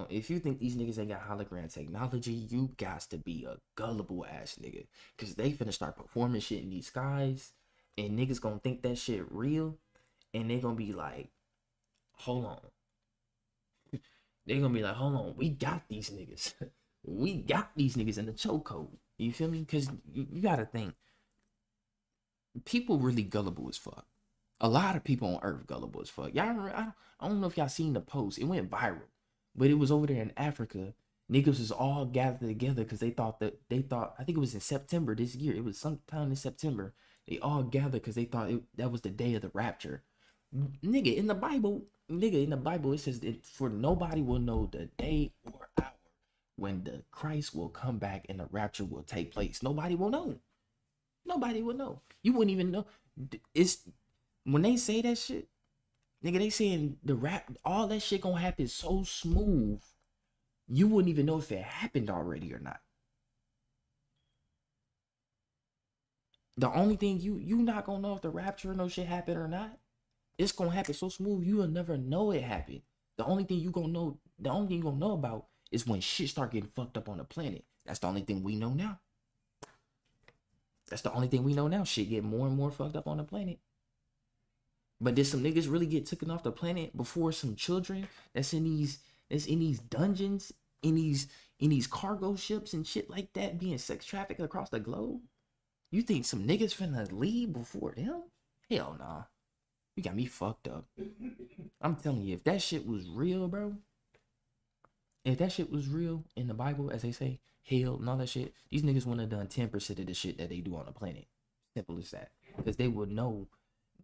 S1: If you think these niggas ain't got hologram technology, you got to be a gullible ass nigga. Cause they finna start performing shit in these skies, and niggas gonna think that shit real, and they gonna be like, hold on. They gonna be like, hold on, we got these niggas. We got these niggas in the chokehold. You feel me? Because you gotta think, people really gullible as fuck. A lot of people on Earth gullible as fuck. Y'all remember, I don't know if y'all seen the post. It went viral, but it was over there in Africa. Niggas was all gathered together because they thought I think it was in September this year. It was sometime in September. They all gathered because they thought that was the day of the rapture. Nigga, in the Bible, it says that for nobody will know the day or hour when the Christ will come back and the rapture will take place. Nobody will know. Nobody will know. You wouldn't even know. It's when they say that shit, nigga, they saying all that shit gonna happen so smooth, you wouldn't even know if it happened already or not. The only thing you not gonna know if the rapture or no shit happened or not. It's gonna happen so smooth you will never know it happened. The only thing you gonna know about is when shit start getting fucked up on the planet. That's the only thing we know now. That's the only thing we know now. Shit get more and more fucked up on the planet. But did some niggas really get taken off the planet before some children that's in these dungeons, in these cargo ships and shit like that being sex trafficked across the globe? You think some niggas finna leave before them? Hell nah. You got me fucked up. I'm telling you, if that shit was real, bro. If that shit was real in the Bible, as they say, hell and all that shit, these niggas wouldn't have done 10% of the shit that they do on the planet. Simple as that. Because they would know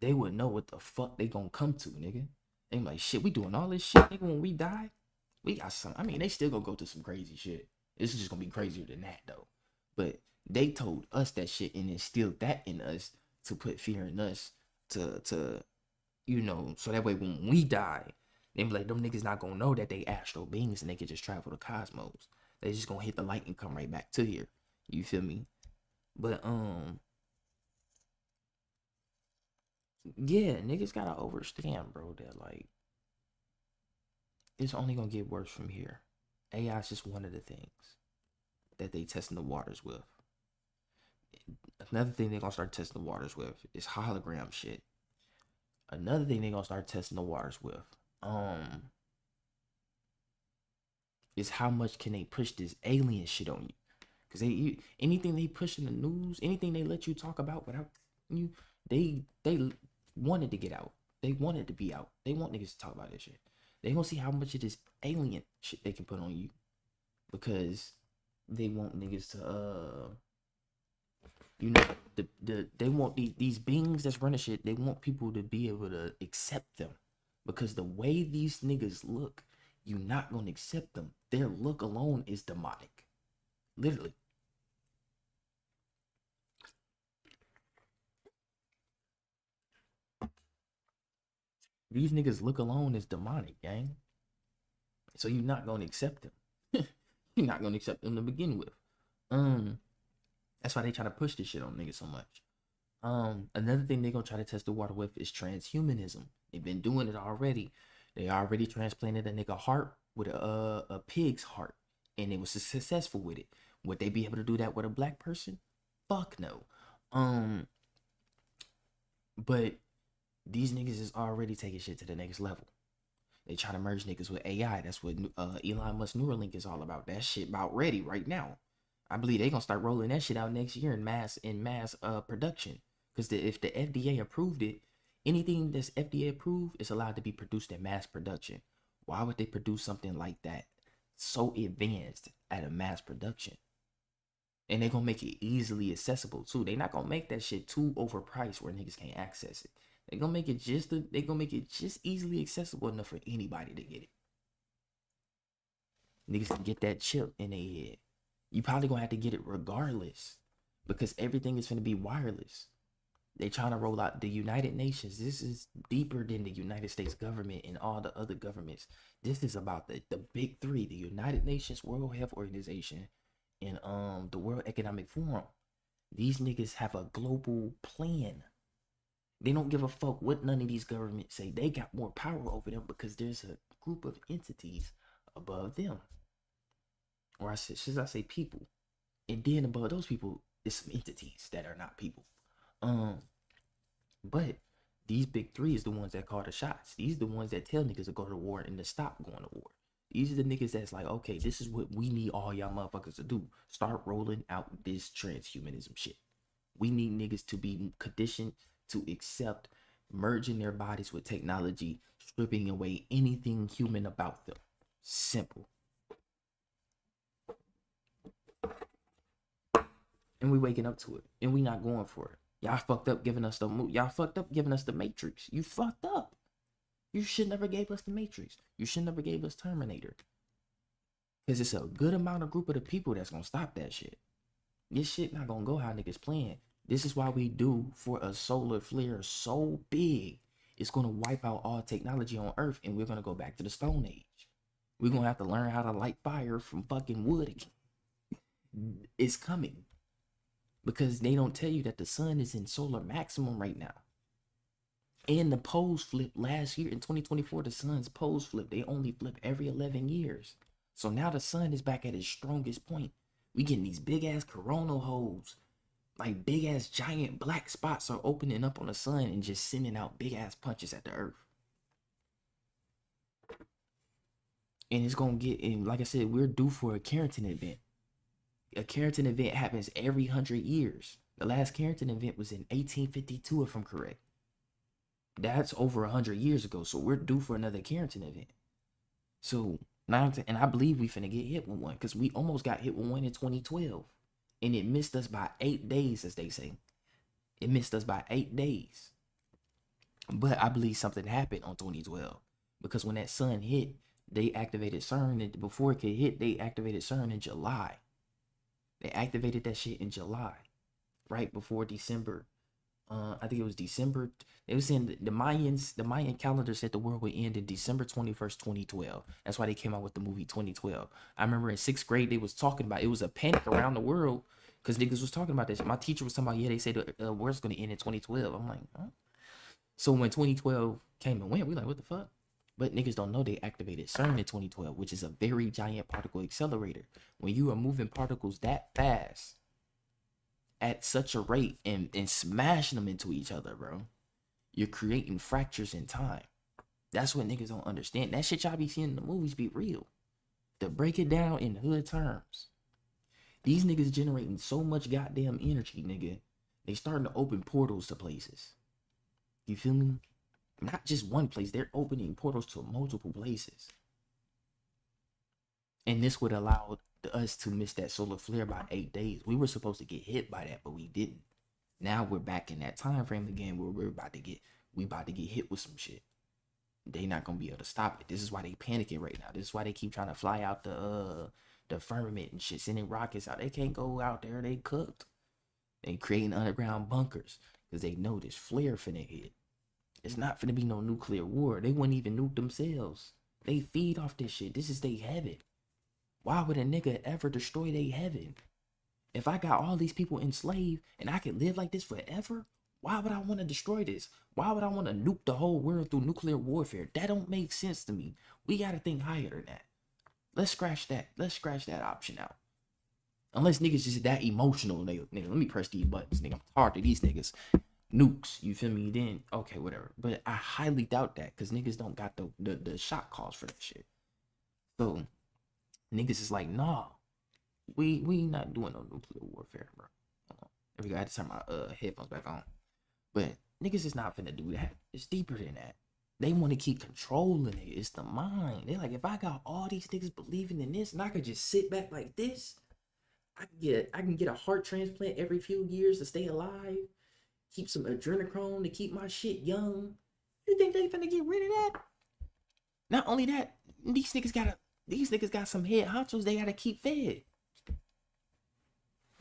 S1: what the fuck they gonna come to, nigga. They like, shit, we doing all this shit, nigga, when we die. We got some, I mean, they still gonna go through some crazy shit. This is just gonna be crazier than that, though. But they told us that shit and instilled that in us to put fear in us to you know, so that way when we die, they be like, them niggas not gonna know that they astral beings and they can just travel the cosmos. They just gonna hit the light and come right back to here. You feel me? But yeah, niggas gotta understand, bro, that like it's only gonna get worse from here. AI is just one of the things that they testing the waters with. Another thing they're gonna start testing the waters with is hologram shit. Another thing they're gonna start testing the waters with is how much can they push this alien shit on you. Because anything they push in the news, anything they let you talk about without you, they wanted to get out. They wanted to be out. They want niggas to talk about this shit. They gonna see how much of this alien shit they can put on you. Because they want niggas to you know, they want these beings that's running shit, they want people to be able to accept them. Because the way these niggas look, you're not gonna accept them. Their look alone is demonic. Literally. These niggas look alone is demonic, gang. So you're not gonna accept them. You're not gonna accept them to begin with. That's why they try to push this shit on niggas so much. Another thing they're gonna try to test the water with is transhumanism. They've been doing it already. They already transplanted a nigga heart with a pig's heart, and they was successful with it. Would they be able to do that with a black person? Fuck no. But these niggas is already taking shit to the next level. They try to merge niggas with AI. That's what Elon Musk Neuralink is all about. That shit about ready right now. I believe they gonna start rolling that shit out next year in mass production. Because if the FDA approved it, anything that's FDA approved is allowed to be produced in mass production. Why would they produce something like that so advanced at a mass production? And they're gonna make it easily accessible too. They're not gonna make that shit too overpriced where niggas can't access it. They're gonna make it just easily accessible enough for anybody to get it. Niggas can get that chip in their head. You probably gonna have to get it regardless, because everything is gonna be wireless. They trying to roll out the United Nations. This is deeper than the United States government and all the other governments. This is about the big three: the United Nations, World Health Organization, and the World Economic Forum. These niggas have a global plan. They don't give a fuck what none of these governments say. They got more power over them because there's a group of entities above them. Or should I say people? And then above those people is some entities that are not people. But these big three is the ones that call the shots. These are the ones that tell niggas to go to war and to stop going to war. These are the niggas that's like, okay, this is what we need all y'all motherfuckers to do. Start rolling out this transhumanism shit. We need niggas to be conditioned to accept merging their bodies with technology, stripping away anything human about them. Simple. And we waking up to it, and we not going for it. Y'all fucked up giving us the y'all fucked up giving us the Matrix. You fucked up. You should never gave us the Matrix. You should never gave us Terminator. Cause it's a good amount of group of the people that's gonna stop that shit. This shit not gonna go how niggas playing. This is why we do for a solar flare so big. It's gonna wipe out all technology on Earth, and we're gonna go back to the Stone Age. We're gonna have to learn how to light fire from fucking wood again. It's coming. Because they don't tell you that the sun is in solar maximum right now. And the poles flipped last year in 2024. The sun's poles flipped. They only flip every 11 years. So now the sun is back at its strongest point. We getting these big ass coronal holes. Like big ass giant black spots are opening up on the sun and just sending out big ass punches at the earth. And it's gonna get, and like I said, we're due for a Carrington event. A Carrington event happens every 100 years. The last Carrington event was in 1852, if I'm correct. That's over 100 years ago. So we're due for another Carrington event. So now, and I believe we finna get hit with one, because we almost got hit with one in 2012, and it missed us by 8 days, as they say. It missed us by 8 days. But I believe something happened on 2012, because when that sun hit, they activated CERN, and before it could hit, they activated CERN in July. They activated that shit in July, right before December. I think it was December. It was in the Mayan calendar said the world would end in December 21st, 2012. That's why they came out with the movie 2012. I remember in 6th grade, they was talking about, it was a panic around the world because niggas was talking about this. My teacher was talking about, yeah, they said the world's going to end in 2012. I'm like, huh? So when 2012 came and went, we like, what the fuck? But niggas don't know they activated CERN in 2012, which is a very giant particle accelerator. When you are moving particles that fast at such a rate and smashing them into each other, bro, you're creating fractures in time. That's what niggas don't understand. That shit y'all be seeing in the movies be real. To break it down in hood terms, these niggas generating so much goddamn energy, nigga. They starting to open portals to places. You feel me? Not just one place, they're opening portals to multiple places. And this would allow us to miss that solar flare by 8 days. We were supposed to get hit by that, but we didn't. Now we're back in that time frame again where we about to get hit with some shit. They not gonna be able to stop it. This is why they panicking right now. This is why they keep trying to fly out the firmament and shit, sending rockets out. They can't go out there, they cooked. They creating underground bunkers because they know this flare finna hit. It's not finna be no nuclear war. They wouldn't even nuke themselves. They feed off this shit. This is their heaven. Why would a nigga ever destroy their heaven? If I got all these people enslaved and I could live like this forever, why would I want to destroy this? Why would I want to nuke the whole world through nuclear warfare? That don't make sense to me. We gotta think higher than that. Let's scratch that. Let's scratch that option out. Unless niggas just that emotional, nigga, let me press these buttons, nigga. I'm tired of these niggas. Nukes, you feel me? Then okay, whatever. But I highly doubt that because niggas don't got the shot calls for that shit. So niggas is like, nah, we not doing no nuclear warfare, bro. There we go. I had to turn my headphones back on. But niggas is not finna do that. It's deeper than that. They want to keep controlling it. It's the mind. They're like, if I got all these niggas believing in this and I could just sit back like this, I can get a heart transplant every few years to stay alive. Keep some adrenochrome to keep my shit young. You think they finna get rid of that? Not only that, these niggas got some head honchos they gotta keep fed.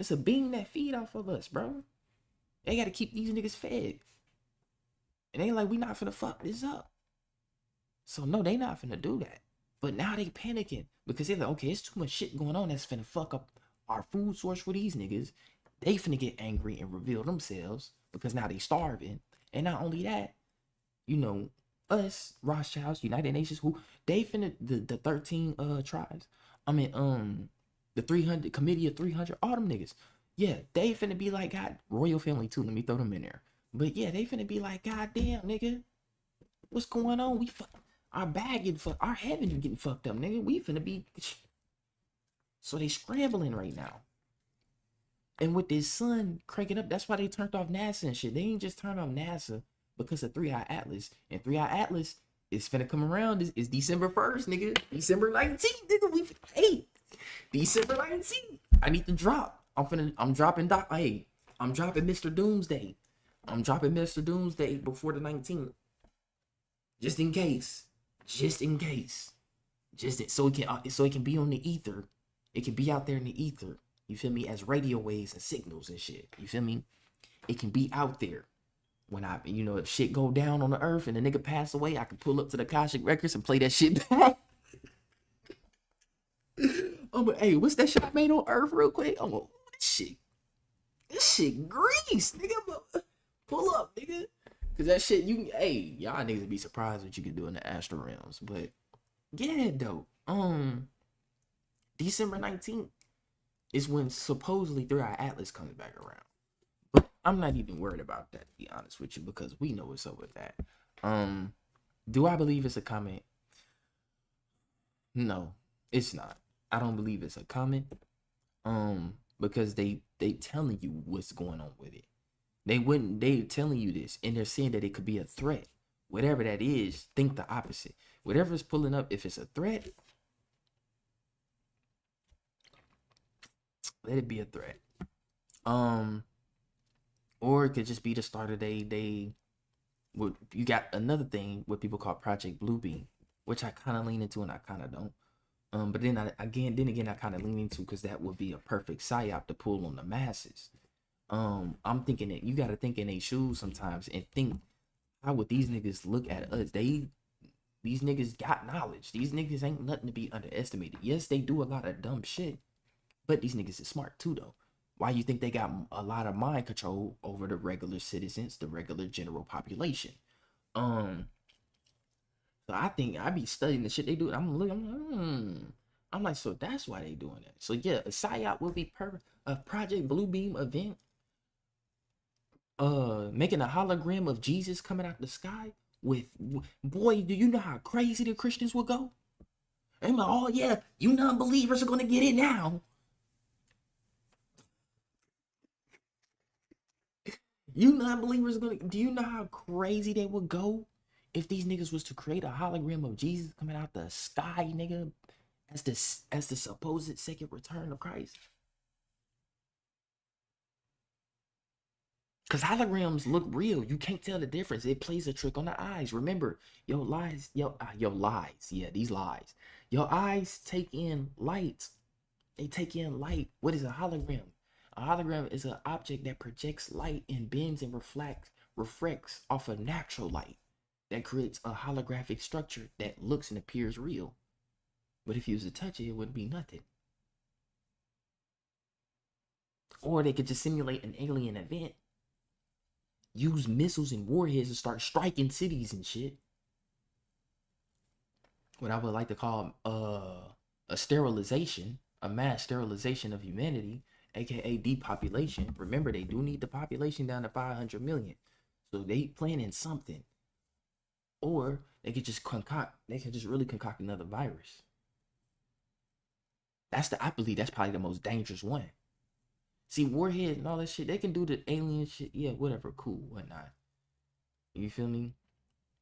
S1: It's a beam that feed off of us, bro. They gotta keep these niggas fed. And they like, we not finna fuck this up. So no, they not finna do that. But now they panicking because they're like, okay, it's too much shit going on that's finna fuck up our food source for these niggas. They finna get angry and reveal themselves because now they starving. And not only that, you know, us, Rothschilds, United Nations, who they finna, the 13 tribes, I mean, the 300, committee of 300, all them niggas. Yeah, they finna be like, God, royal family too, let me throw them in there. But yeah, they finna be like, God damn, nigga, what's going on? Our bag getting fucked. Our heaven is getting fucked up, nigga. We finna be. So they scrambling right now. And with this sun cranking up, that's why they turned off NASA and shit. They ain't just turned off NASA because of 3-Eye Atlas. And 3-Eye Atlas is finna come around. It's December 1st, nigga. December 19th, nigga. Hey, December 19th. I need to drop. I'm dropping Mr. Doomsday. I'm dropping Mr. Doomsday before the 19th. Just in case. So it can be on the ether. It can be out there in the ether. You feel me? As radio waves and signals and shit. You feel me? It can be out there. When if shit go down on the earth and the nigga pass away, I can pull up to the Akashic Records and play that shit back. Oh, but hey, what's that shit I made on Earth real quick? Oh, this shit grease, nigga. Pull up, nigga. Cause that shit, y'all niggas would be surprised what you can do in the astral realms. But yeah, though. December 19th is when supposedly 3-Eye Atlas comes back around. But I'm not even worried about that, to be honest with you, because we know what's up with that. Do I believe it's a comet? No, it's not. I don't believe it's a comet. Because they telling you what's going on with it. They telling you this, and they're saying that it could be a threat. Whatever that is, think the opposite. Whatever's pulling up, if it's a threat, let it be a threat. Or it could just be the start of you got another thing what people call Project Bluebeam, which I kind of lean into and I kind of don't. But then again, I kind of lean into because that would be a perfect psyop to pull on the masses. I'm thinking that you got to think in their shoes sometimes and think, how would these niggas look at us? These niggas got knowledge. These niggas ain't nothing to be underestimated. Yes, they do a lot of dumb shit, but these niggas is smart too, though. Why you think they got a lot of mind control over the regular citizens, the regular general population? So I think I be studying the shit they do. I'm like, so that's why they doing that. So yeah, a psyop will be a Project Bluebeam event. Making a hologram of Jesus coming out the sky with, boy, do you know how crazy the Christians will go? I'm like, oh yeah, you non-believers are gonna get it now. You non-believers do you know how crazy they would go if these niggas was to create a hologram of Jesus coming out the sky, nigga, as the supposed second return of Christ? Because holograms look real. You can't tell the difference. It plays a trick on the eyes. Remember, your lies. Yeah, these lies. Your eyes take in light. They take in light. What is a hologram? A hologram is an object that projects light and bends and reflects off of natural light. That creates a holographic structure that looks and appears real. But if you was to touch it, it wouldn't be nothing. Or they could just simulate an alien event. Use missiles and warheads to start striking cities and shit. What I would like to call a sterilization, a mass sterilization of humanity, aka depopulation. Remember, they do need the population down to 500 million. So they planning something. Or they could just really concoct another virus. I believe that's probably the most dangerous one. See, warhead and all that shit, they can do the alien shit. Yeah, whatever, cool, whatnot. You feel me?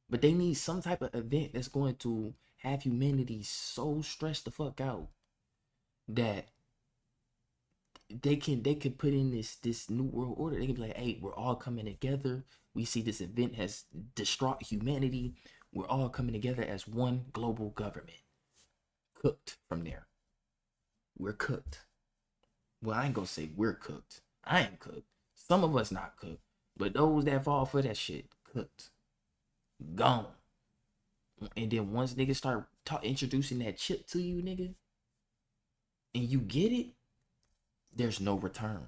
S1: But they need some type of event that's going to have humanity so stressed the fuck out that they could put in this new world order. They can be like, hey, we're all coming together. We see this event has distraught humanity. We're all coming together as one global government. Cooked from there. We're cooked. Well, I ain't gonna say we're cooked. I ain't cooked. Some of us not cooked. But those that fall for that shit, cooked. Gone. And then once niggas start introducing that chip to you, nigga, and you get it, there's no return.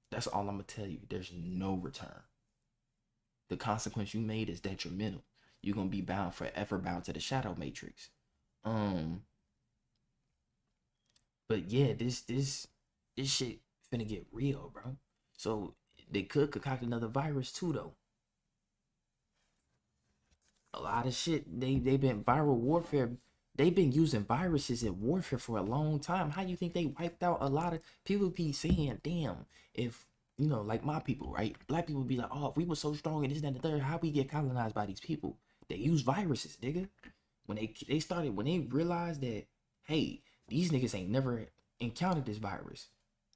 S1: That's all I'm gonna tell you. There's no return. The consequence you made is detrimental. You're gonna be forever bound to the shadow matrix. But yeah, this shit finna get real, bro. So they could concoct another virus too, though. A lot of shit. They been viral warfare. They've been using viruses in warfare for a long time. How you think they wiped out a lot of people? Be saying, damn, if you know, like my people, right? Black people be like, oh, if we were so strong and this, that, and the third, how we get colonized by these people? They use viruses, nigga. When when they realized that, hey, these niggas ain't never encountered this virus.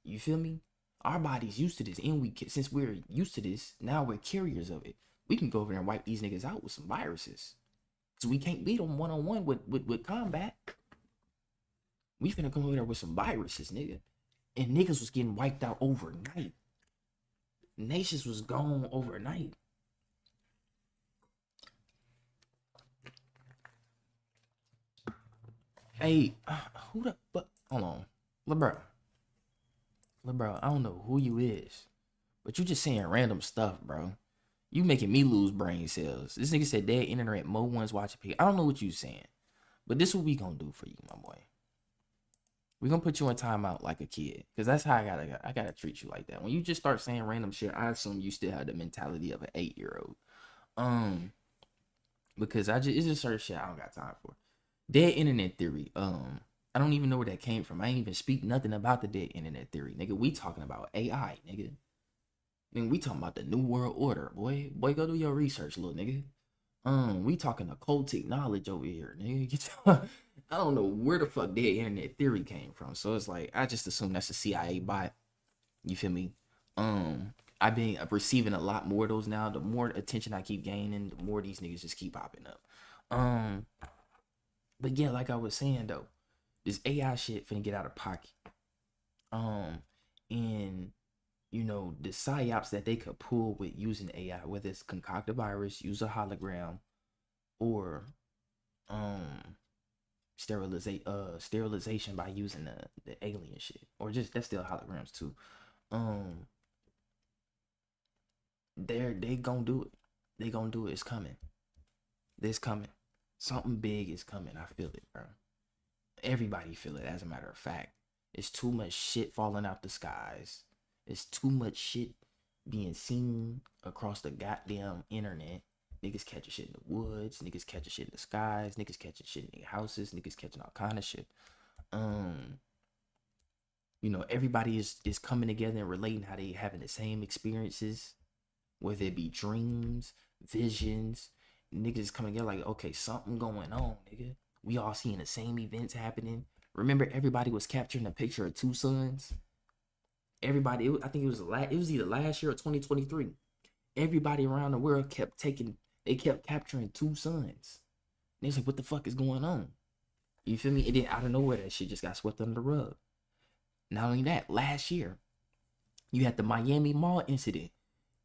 S1: You feel me? Our body's used to this, and since we're used to this, now we're carriers of it. We can go over there and wipe these niggas out with some viruses. Cause we can't beat them one-on-one with combat. We finna come over there with some viruses, nigga. And niggas was getting wiped out overnight. Nations was gone overnight. Hey, who the fuck? Hold on. LeBron, I don't know who you is, but you just saying random stuff, bro. You making me lose brain cells. This nigga said dead internet, mo ones watching people. I don't know what you saying, but this is what we gonna do for you, my boy. We gonna put you in timeout like a kid, cause that's how I gotta treat you like that. When you just start saying random shit, I assume you still have the mentality of an 8-year-old. Because it's just certain shit I don't got time for. Dead internet theory. I don't even know where that came from. I ain't even speak nothing about the dead internet theory, nigga. We talking about AI, nigga. I mean, we talking about the new world order, boy. Boy, go do your research, little nigga. We talking occultic knowledge over here, nigga. I don't know where the fuck dead internet theory came from. So it's like I just assume that's a CIA bot. You feel me? I've been receiving a lot more of those now. The more attention I keep gaining, the more these niggas just keep popping up. But yeah, like I was saying though, this AI shit finna get out of pocket. And you know, the psyops that they could pull with using AI, whether it's concoct a virus, use a hologram, or sterilization by using the alien shit, or just that's still holograms too. They gonna do it. They gonna do it. It's coming. It's coming. Something big is coming. I feel it, bro. Everybody feel it. As a matter of fact, it's too much shit falling out the skies. It's too much shit being seen across the goddamn internet. Niggas catching shit in the woods. Niggas catching shit in the skies. Niggas catching shit in their houses. Niggas catching all kind of shit. You know, everybody is coming together and relating how they having the same experiences, whether it be dreams, visions. Niggas coming together like, okay, something going on, nigga. We all seeing the same events happening. Remember, everybody was capturing a picture of two suns. Everybody, I think it was either last year or 2023. Everybody around the world kept capturing two suns. And it's like, what the fuck is going on? You feel me? And then out of nowhere, that shit just got swept under the rug. Not only that, last year, you had the Miami Mall incident.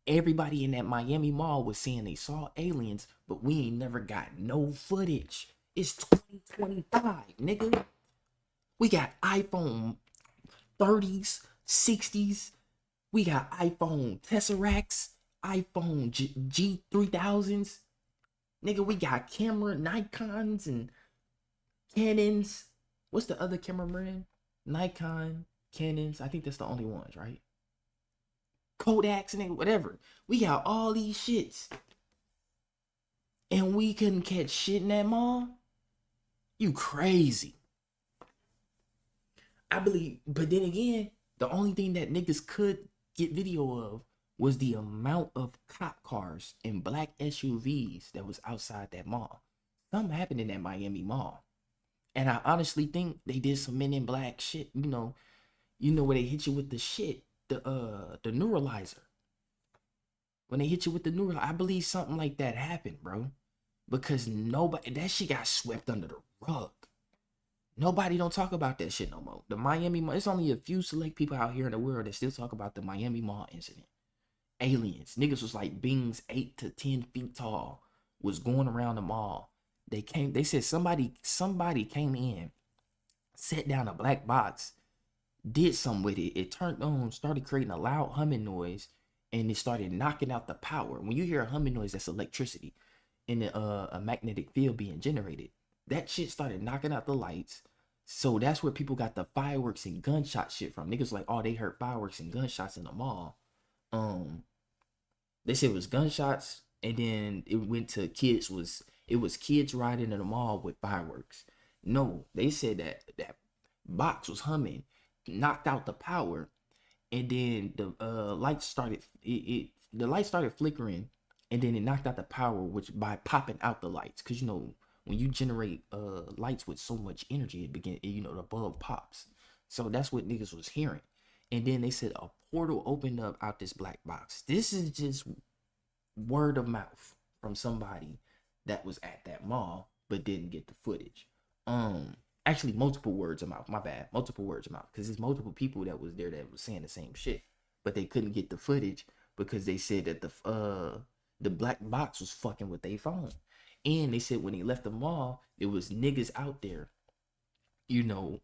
S1: Everybody in that Miami Mall was saying they saw aliens, but we ain't never got no footage. It's 2025, nigga. We got iPhone 30s, 60s. We got iPhone Tesseracts, iPhone G3000s. Nigga, we got camera Nikons and Canons. What's the other camera brand? Nikon, Canons. I think that's the only ones, right? Kodaks, nigga, whatever. We got all these shits. And we couldn't catch shit in that mall? You crazy. I believe, but then again, the only thing that niggas could get video of was the amount of cop cars and black SUVs that was outside that mall. Something happened in that Miami Mall. And I honestly think they did some Men in Black shit, you know where they hit you with the shit, the neuralizer. When they hit you with the neuralizer, I believe something like that happened, bro. Because that shit got swept under the rug. Nobody don't talk about that shit no more. The Miami Mall, it's only a few select people out here in the world that still talk about the Miami Mall incident. Aliens. Niggas was like beings 8 to 10 feet tall, was going around the mall. They said somebody came in, set down a black box, did something with it. It turned on, started creating a loud humming noise, and it started knocking out the power. When you hear a humming noise, that's electricity and a magnetic field being generated. That shit started knocking out the lights. So that's where people got the fireworks and gunshot shit from. Niggas like, oh, they heard fireworks and gunshots in the mall. They said it was gunshots, and then it went to kids was It was kids riding in the mall with fireworks. No, they said that that box was humming, knocked out the power, and then the lights started the lights started flickering, and then it knocked out the power, which by popping out the lights, because you know when you generate lights with so much energy, the bulb pops. So that's what niggas was hearing. And then they said a portal opened up out this black box. This is just word of mouth from somebody that was at that mall but didn't get the footage. Actually multiple words of mouth, my bad. Multiple words of mouth. Because there's multiple people that was there that was saying the same shit. But they couldn't get the footage because they said that the black box was fucking with their phone. And they said when he left the mall, there was niggas out there, you know,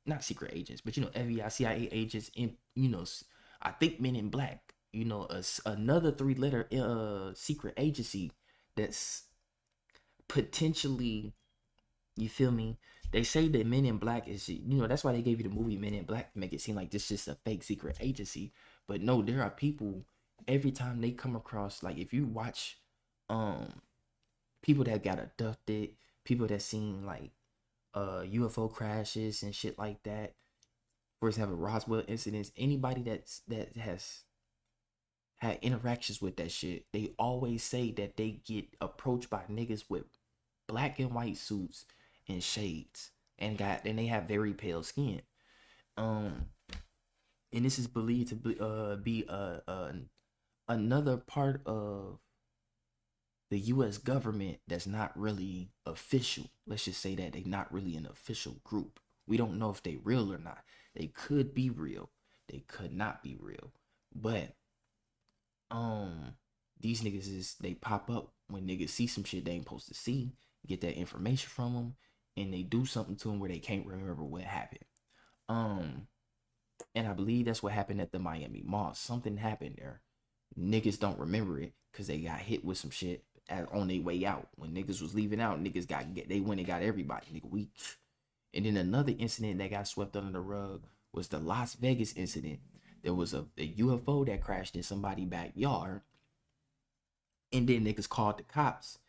S1: not secret agents, but you know, FBI, CIA agents, and you know, I think Men in Black, you know, another 3-letter secret agency that's potentially, you feel me? They say that Men in Black is, you know, that's why they gave you the movie Men in Black to make it seem like this is just a fake secret agency. But no, there are people every time they come across, like if you watch people that got abducted, people that seen like UFO crashes and shit like that. For example, Roswell incidents, anybody that has had interactions with that shit, they always say that they get approached by niggas with black and white suits and shades and they have very pale skin. And this is believed to be another part of the US government that's not really official. Let's just say that they're not really an official group. We don't know if they real or not. They could be real. They could not be real. But these niggas they pop up when niggas see some shit they ain't supposed to see, get that information from them, and they do something to them where they can't remember what happened. And I believe that's what happened at the Miami Mall. Something happened there. Niggas don't remember it because they got hit with some shit on their way out. When niggas was leaving out, niggas they went and got everybody. Nigga, and then another incident that got swept under the rug was the Las Vegas incident. There was a UFO that crashed in somebody's backyard, and then niggas called the cops,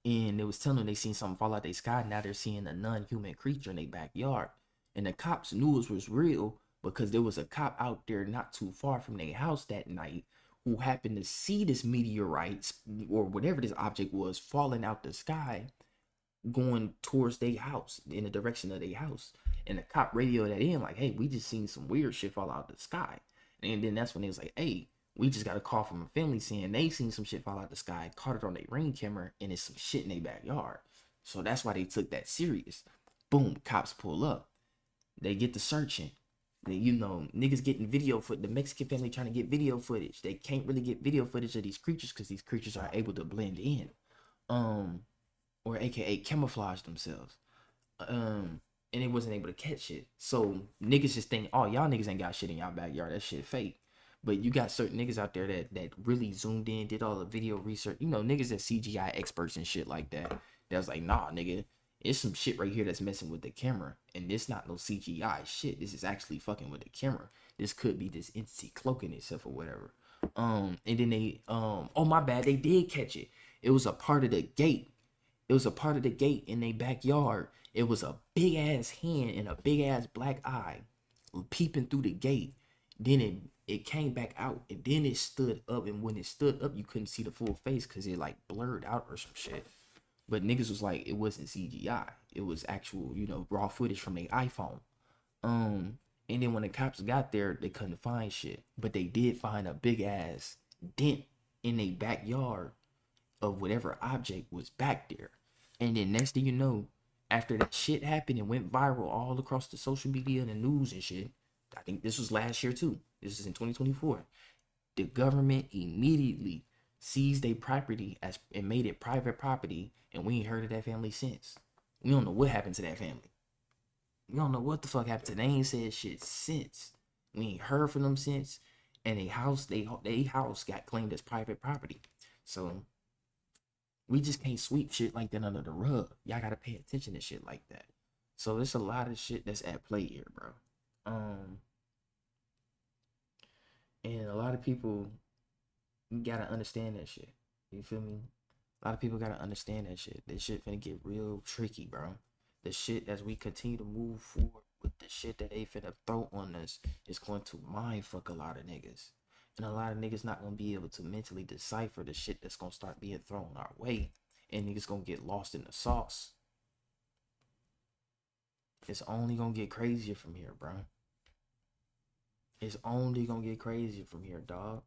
S1: and they was telling them they seen something fall out their sky. Now they're seeing a non-human creature in their backyard, and the cops knew it was real because there was a cop out there not too far from their house that night who happened to see this meteorite or whatever this object was falling out the sky going towards their house, in the direction of their house. And the cop radioed that in like, hey, we just seen some weird shit fall out the sky. And then that's when they was like, hey, we just got a call from a family saying they seen some shit fall out the sky, caught it on their ring camera, and it's some shit in their backyard. So that's why they took that serious. Boom, cops pull up. They get to searching. You know, niggas getting video footage. The Mexican family trying to get video footage. They can't really get video footage of these creatures because these creatures are able to blend in, or AKA camouflage themselves. And they wasn't able to catch it. So niggas just think, oh, y'all niggas ain't got shit in y'all backyard. That shit fake. But you got certain niggas out there that really zoomed in, did all the video research. You know, niggas that CGI experts and shit like that. That was like, nah, nigga. It's some shit right here that's messing with the camera. And this not no CGI shit. This is actually fucking with the camera. This could be this entity cloaking itself or whatever. And then they, oh my bad, they did catch it. It was a part of the gate. It was a part of the gate in their backyard. It was a big ass hand and a big ass black eye peeping through the gate. Then it came back out and then it stood up. And when it stood up, you couldn't see the full face because it like blurred out or some shit. But niggas was like, it wasn't CGI. It was actual, you know, raw footage from their iPhone. And then when the cops got there, they couldn't find shit. But they did find a big ass dent in their backyard of whatever object was back there. And then next thing you know, after that shit happened and went viral all across the social media and the news and shit, I think this was last year too. This is in 2024. The government immediately seized their property and made it private property, and we ain't heard of that family since. We don't know what happened to that family. We don't know what the fuck happened to them. They ain't said shit since. We ain't heard from them since, and they house got claimed as private property. So we just can't sweep shit like that under the rug. Y'all gotta pay attention to shit like that. So there's a lot of shit that's at play here, bro. And a lot of people, you gotta understand that shit. You feel me? A lot of people gotta understand that shit. This shit finna get real tricky, bro. The shit as we continue to move forward with the shit that they finna throw on us is going to mind fuck a lot of niggas. And a lot of niggas not gonna be able to mentally decipher the shit that's gonna start being thrown our way. And niggas gonna get lost in the sauce. It's only gonna get crazier from here, bro. It's only gonna get crazier from here, dog.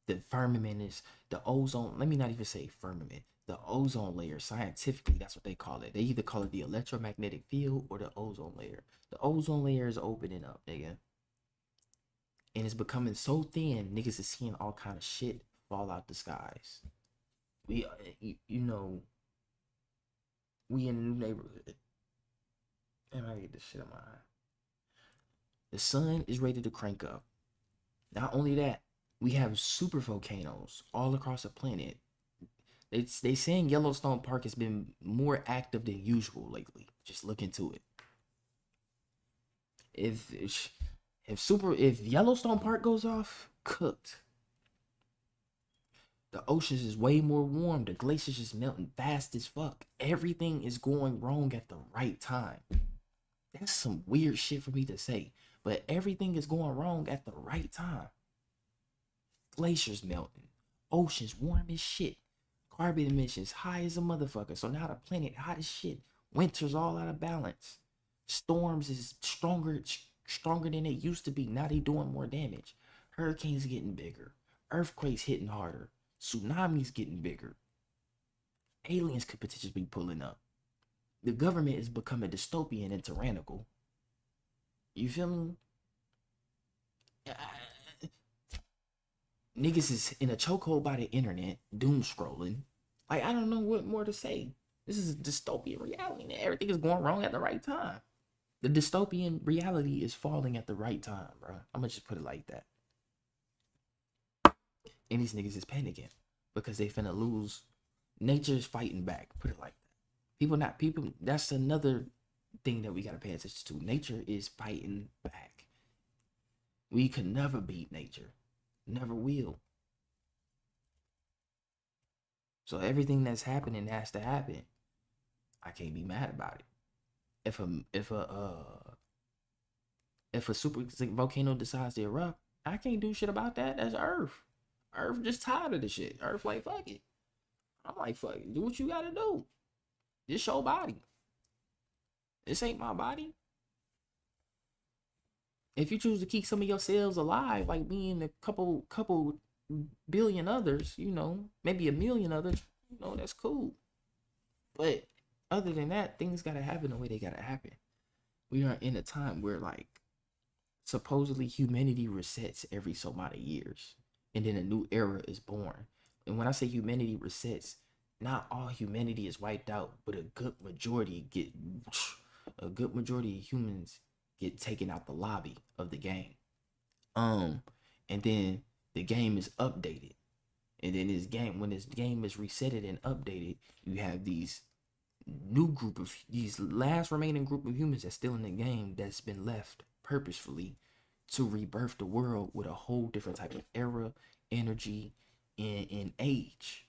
S1: The firmament is the ozone. Let me not even say firmament. The ozone layer, scientifically, that's what they call it. They either call it the electromagnetic field or the ozone layer. The ozone layer is opening up, nigga. And it's becoming so thin, niggas is seeing all kind of shit fall out the skies. We, you know, we in a new neighborhood. And I get this shit in my eye. The sun is ready to crank up. Not only that, we have super volcanoes all across the planet. They saying Yellowstone Park has been more active than usual lately. Just look into it. If Yellowstone Park goes off, cooked. The oceans is way more warm. The glaciers is melting fast as fuck. Everything is going wrong at the right time. That's some weird shit for me to say, but everything is going wrong at the right time. Glaciers melting, oceans warm as shit, carbon emissions high as a motherfucker. So now the planet hot as shit. Winter's all out of balance. Storms is stronger than they used to be. Now they doing more damage. Hurricanes getting bigger. Earthquakes hitting harder. Tsunamis getting bigger. Aliens could potentially be pulling up. The government is becoming dystopian and tyrannical. You feel me? Niggas is in a chokehold by the internet, doom scrolling. Like, I don't know what more to say. This is a dystopian reality. Everything is going wrong at the right time. The dystopian reality is falling at the right time, bro. I'm gonna just put it like that. And these niggas is panicking because they finna lose. Nature's fighting back. Put it like that. People. That's another thing that we gotta pay attention to. Nature is fighting back. We could never beat nature. Never will. So everything that's happening has to happen. I can't be mad about it. If a super volcano decides to erupt, I can't do shit about that. That's Earth. Earth just tired of the shit. Earth like, fuck it. I'm like, fuck it. Do what you gotta do. This your body. This ain't my body. If you choose to keep some of your cells alive, like me and a couple billion others, you know, maybe a million others, you know, that's cool. But other than that, things gotta happen the way they gotta happen. We are in a time where, like, supposedly humanity resets every so amount of years, and then a new era is born. And when I say humanity resets, not all humanity is wiped out, but a good majority of humans get taken out the lobby of the game. And then the game is updated. And then when this game is resetted and updated, you have these last remaining group of humans that's still in the game that's been left purposefully to rebirth the world with a whole different type of era, energy, and age.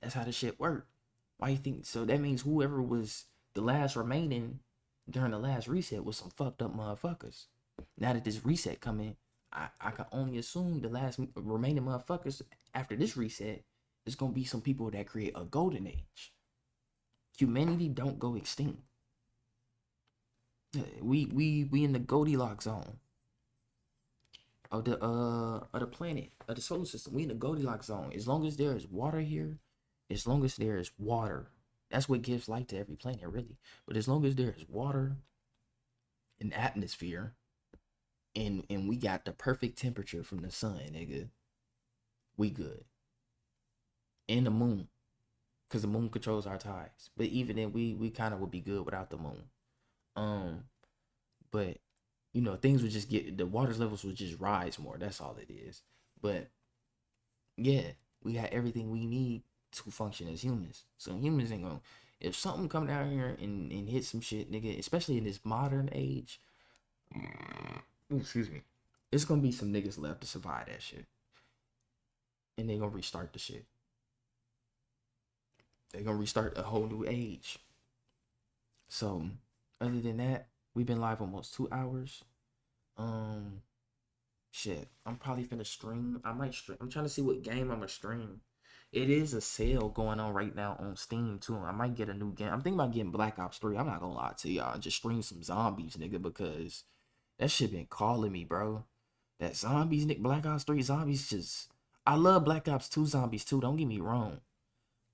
S1: That's how the shit worked. Why you think? So that means whoever was the last remaining during the last reset was some fucked up motherfuckers. Now that this reset coming, I can only assume the last remaining motherfuckers after this reset is gonna be some people that create a golden age. Humanity don't go extinct. We in the Goldilocks zone of the planet, of the solar system. We in the Goldilocks zone. As long as there is water here, as long as there is water, that's what gives life to every planet, really. But as long as there is water and atmosphere, and we got the perfect temperature from the sun, nigga, we good. And the moon, because the moon controls our tides. But even then, we kind of would be good without the moon. But you know, things would just the water levels would just rise more. That's all it is. But yeah, we got everything we need to function as humans. So humans ain't gonna, if something come down here and hit some shit, nigga, especially in this modern age, excuse me, it's gonna be some niggas left to survive that shit. And they gonna restart the shit. They're gonna restart a whole new age. So, other than that, we've been live almost 2 hours. Shit, I'm probably finna stream. I might stream. I'm trying to see what game I'm gonna stream. It is a sale going on right now on Steam too. I might get a new game. I'm thinking about getting Black Ops 3. I'm not gonna lie to y'all. Just stream some zombies, nigga, because that shit been calling me, bro. That zombies, Nick, Black Ops 3 zombies just. I love Black Ops 2 zombies too. Don't get me wrong,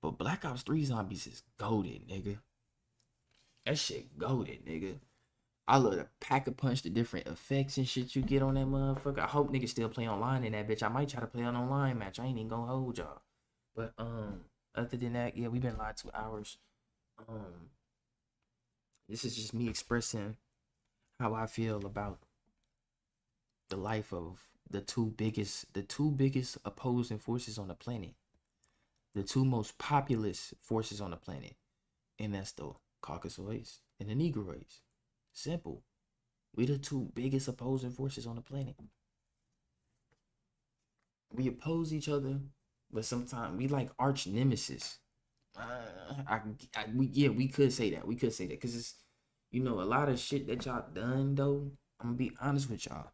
S1: but Black Ops 3 zombies is goated, nigga. That shit goated, nigga. I love to pack a punch, the different effects and shit you get on that motherfucker. I hope niggas still play online in that bitch. I might try to play an online match. I ain't even gonna hold y'all. But other than that, yeah, we've been live 2 hours. This is just me expressing how I feel about the life of the two biggest opposing forces on the planet. The two most populous forces on the planet. And that's the Caucasoids and the Negroids. Simple. We the two biggest opposing forces on the planet. We oppose each other, but sometimes we like arch nemesis. We could say that. We could say that because it's, a lot of shit that y'all done though. I'm gonna be honest with y'all.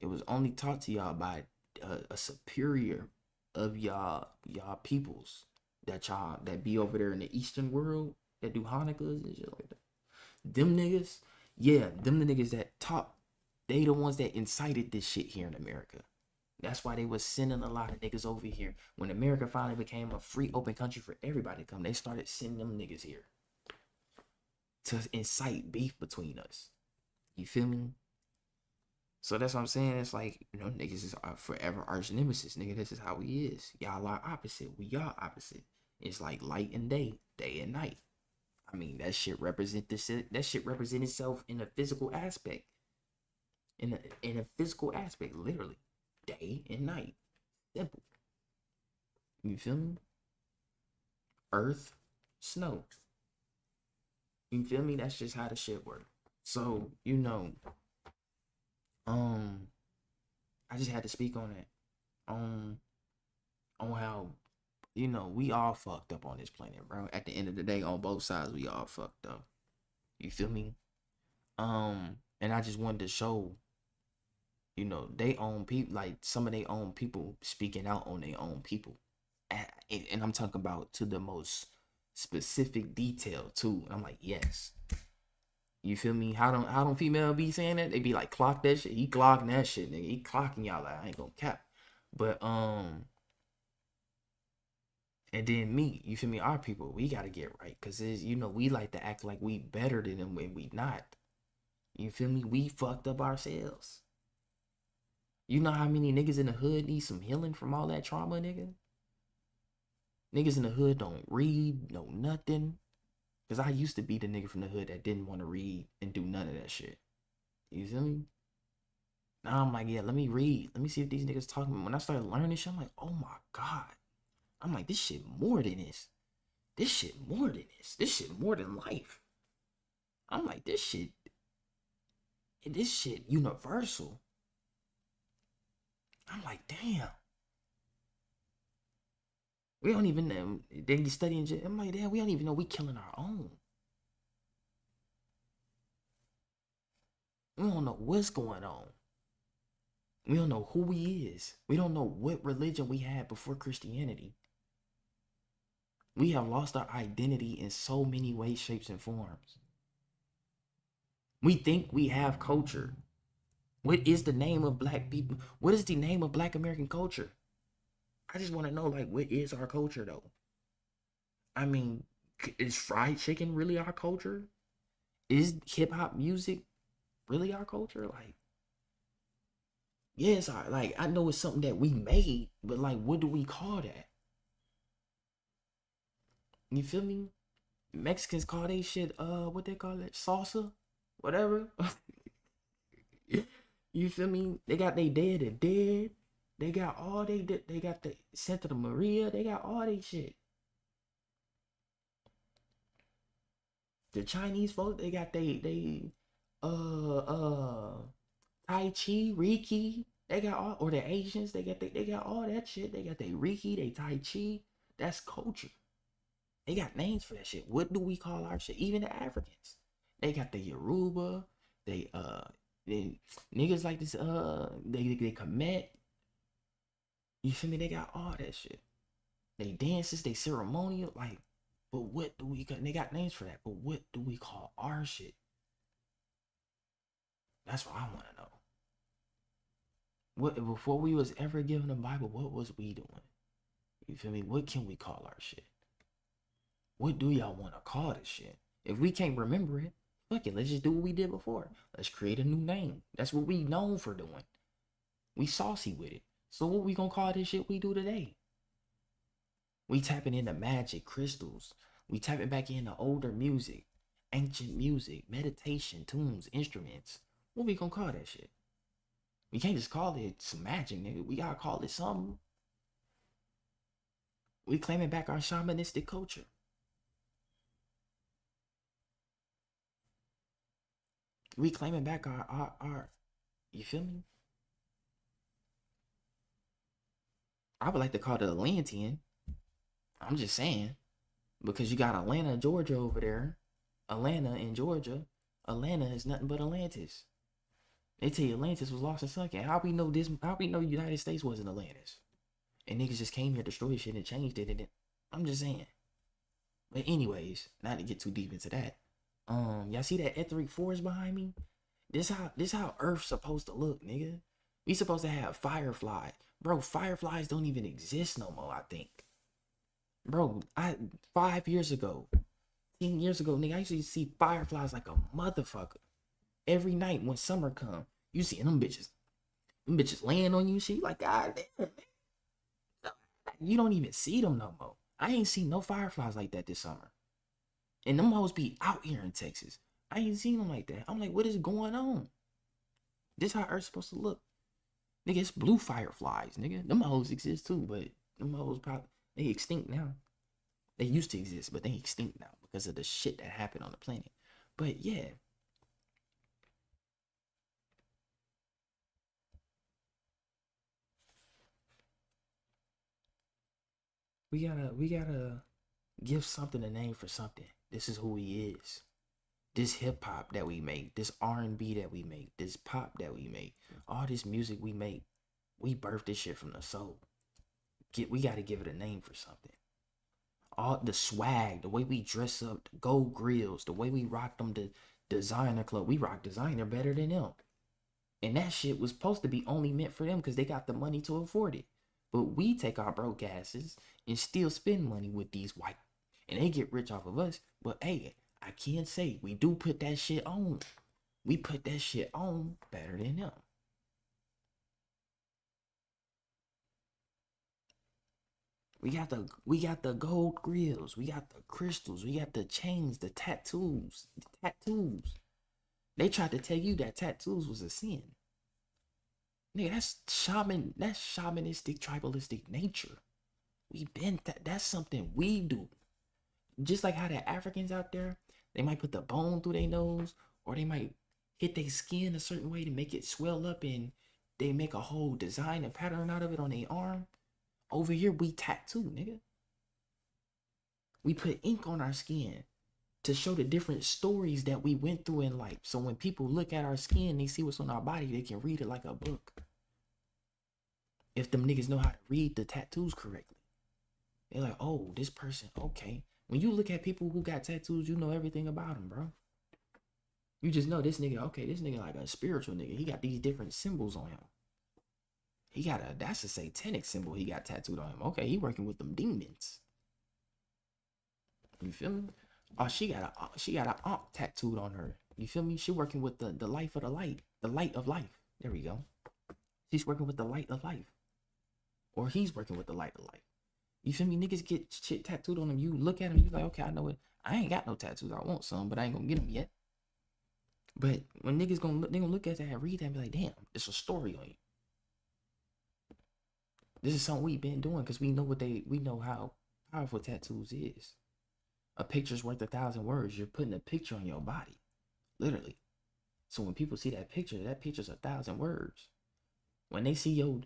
S1: It was only taught to y'all by a superior of y'all peoples that be over there in the Eastern world that do Hanukkahs and shit like that. Them niggas. Yeah, them the niggas that taught, they the ones that incited this shit here in America. That's why they was sending a lot of niggas over here. When America finally became a free, open country for everybody to come, they started sending them niggas here to incite beef between us. You feel me? So that's what I'm saying. It's like, niggas is our forever arch nemesis. Nigga, this is how we is. Y'all are opposite. We y'all opposite. It's like light and day and night. I mean, that shit represent itself in a physical aspect. In a physical aspect, literally. Day and night. Simple. You feel me? Earth, snow. You feel me? That's just how the shit works. So, I just had to speak on that. On how we all fucked up on this planet, bro. At the end of the day, on both sides, we all fucked up. You feel me? And I just wanted to show, they own people, like some of their own people speaking out on their own people. And I'm talking about to the most specific detail too. And I'm like, yes. You feel me? How don't female be saying that? They be like, clock that shit. He clocking that shit, nigga. He clocking y'all. Like, I ain't gonna cap. But and then me, you feel me? Our people, we gotta get right, cause we like to act like we better than them when we not. You feel me? We fucked up ourselves. You know how many niggas in the hood need some healing from all that trauma, nigga? Niggas in the hood don't read, know nothing. Cause I used to be the nigga from the hood that didn't want to read and do none of that shit. You feel me? Now I'm like, yeah, let me read. Let me see if these niggas talking. When I started learning this shit, I'm like, oh my God. I'm like, this shit more than this. This shit more than this. This shit more than life. I'm like, this shit universal. I'm like, damn. We don't even know. They be studying shit. I'm like, damn, we don't even know we killing our own. We don't know what's going on. We don't know who we is. We don't know what religion we had before Christianity. We have lost our identity in so many ways, shapes, and forms. We think we have culture. What is the name of black people? What is the name of black American culture? I just want to know, like, what is our culture, though? I mean, is fried chicken really our culture? Is hip-hop music really our culture? Like, yes, I know it's something that we made, but, like, what do we call that? You feel me? Mexicans call they shit, what they call it? Salsa? Whatever. You feel me? They got they dead and dead. They got all they got the Santa Maria. They got all they shit. The Chinese folks, they got they Tai Chi, Reiki. They got all, or the Asians, they got all that shit. They got they Reiki, they Tai Chi. That's culture. They got names for that shit. What do we call our shit? Even the Africans. They got the Yoruba. They niggas like this they commit. You feel me? They got all that shit. They dances, they ceremonial, like, but what do we got? They got names for that, but what do we call our shit? That's what I want to know. What before we was ever given the Bible, what was we doing? You feel me? What can we call our shit? What do y'all want to call this shit? If we can't remember it, fuck it, let's just do what we did before. Let's create a new name. That's what we known for doing. We saucy with it. So what we gonna call this shit we do today? We tapping into magic, crystals. We tapping back into older music, ancient music, meditation, tunes, instruments. What we gonna call that shit? We can't just call it some magic, nigga. We gotta call it something. We claiming back our shamanistic culture. We claiming back our you feel me? I would like to call it Atlantean. I'm just saying. Because you got Atlanta, Georgia over there. Atlanta in Georgia. Atlanta is nothing but Atlantis. They tell you Atlantis was lost and sunken. How we know this? How we know the United States wasn't Atlantis? And niggas just came here, destroyed shit, and changed it. And I'm just saying. But anyways, not to get too deep into that. Y'all see that etheric force behind me? This how Earth's supposed to look, nigga. We supposed to have fireflies. Bro, fireflies don't even exist no more, I think. Bro, 5 years ago, 10 years ago, nigga, I used to see fireflies like a motherfucker. Every night when summer come, you see them bitches laying on you, shit, like, God damn, man. You don't even see them no more. I ain't seen no fireflies like that this summer. And them hoes be out here in Texas. I ain't seen them like that. I'm like, what is going on? This how Earth's supposed to look. Nigga, it's blue fireflies, nigga. Them hoes exist too, but them hoes probably, they extinct now. They used to exist, but they extinct now because of the shit that happened on the planet. But yeah. We gotta give something a name for something. This is who he is. This hip hop that we make, this R&B that we make, this pop that we make, all this music we make, we birthed this shit from the soul. We gotta give it a name for something. All the swag, the way we dress up, the gold grills, the way we rock them, the designer club, we rock designer better than them. And that shit was supposed to be only meant for them because they got the money to afford it. But we take our broke asses and still spend money with these white. And they get rich off of us. But hey, I can't say we do put that shit on. We put that shit on better than them. We got the gold grills, we got the crystals, we got the chains, the tattoos. They tried to tell you that tattoos was a sin. Nigga, that's shamanistic, tribalistic nature. We been that's something we do. Just like how the Africans out there, they might put the bone through their nose, or they might hit their skin a certain way to make it swell up, and they make a whole design and pattern out of it on their arm. Over here, we tattoo, nigga. We put ink on our skin to show the different stories that we went through in life. So when people look at our skin, they see what's on our body, they can read it like a book. If them niggas know how to read the tattoos correctly. They're like, oh, this person, okay. When you look at people who got tattoos, you know everything about them, bro. You just know this nigga, okay, this nigga like a spiritual nigga. He got these different symbols on him. He got that's a satanic symbol he got tattooed on him. Okay, he working with them demons. You feel me? Oh, she got a ankh tattooed on her. You feel me? She working with the life of the light of life. There we go. She's working with the light of life. Or he's working with the light of life. You feel me? Niggas get shit tattooed on them. You look at them, you like, okay, I know it. I ain't got no tattoos. I want some, but I ain't gonna get them yet. But when niggas they gonna look at that and read that and be like, damn, it's a story on you. This is something we've been doing because we know how powerful tattoos is. A picture's worth 1,000 words. You're putting a picture on your body, literally. So when people see that picture's 1,000 words. When they see your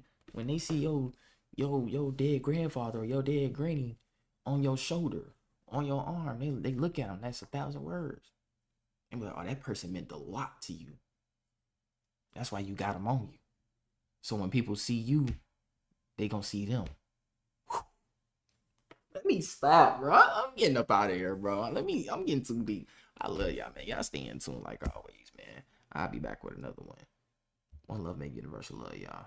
S1: dead grandfather or your dead granny on your shoulder, on your arm. They look at them. That's 1,000 words. And be like, oh, that person meant a lot to you. That's why you got them on you. So when people see you, they gonna see them. Whew. Let me stop, bro. I'm getting up out of here, bro. I'm getting too deep. I love y'all, man. Y'all stay in tune like always, man. I'll be back with another one. One love, make universal love, y'all.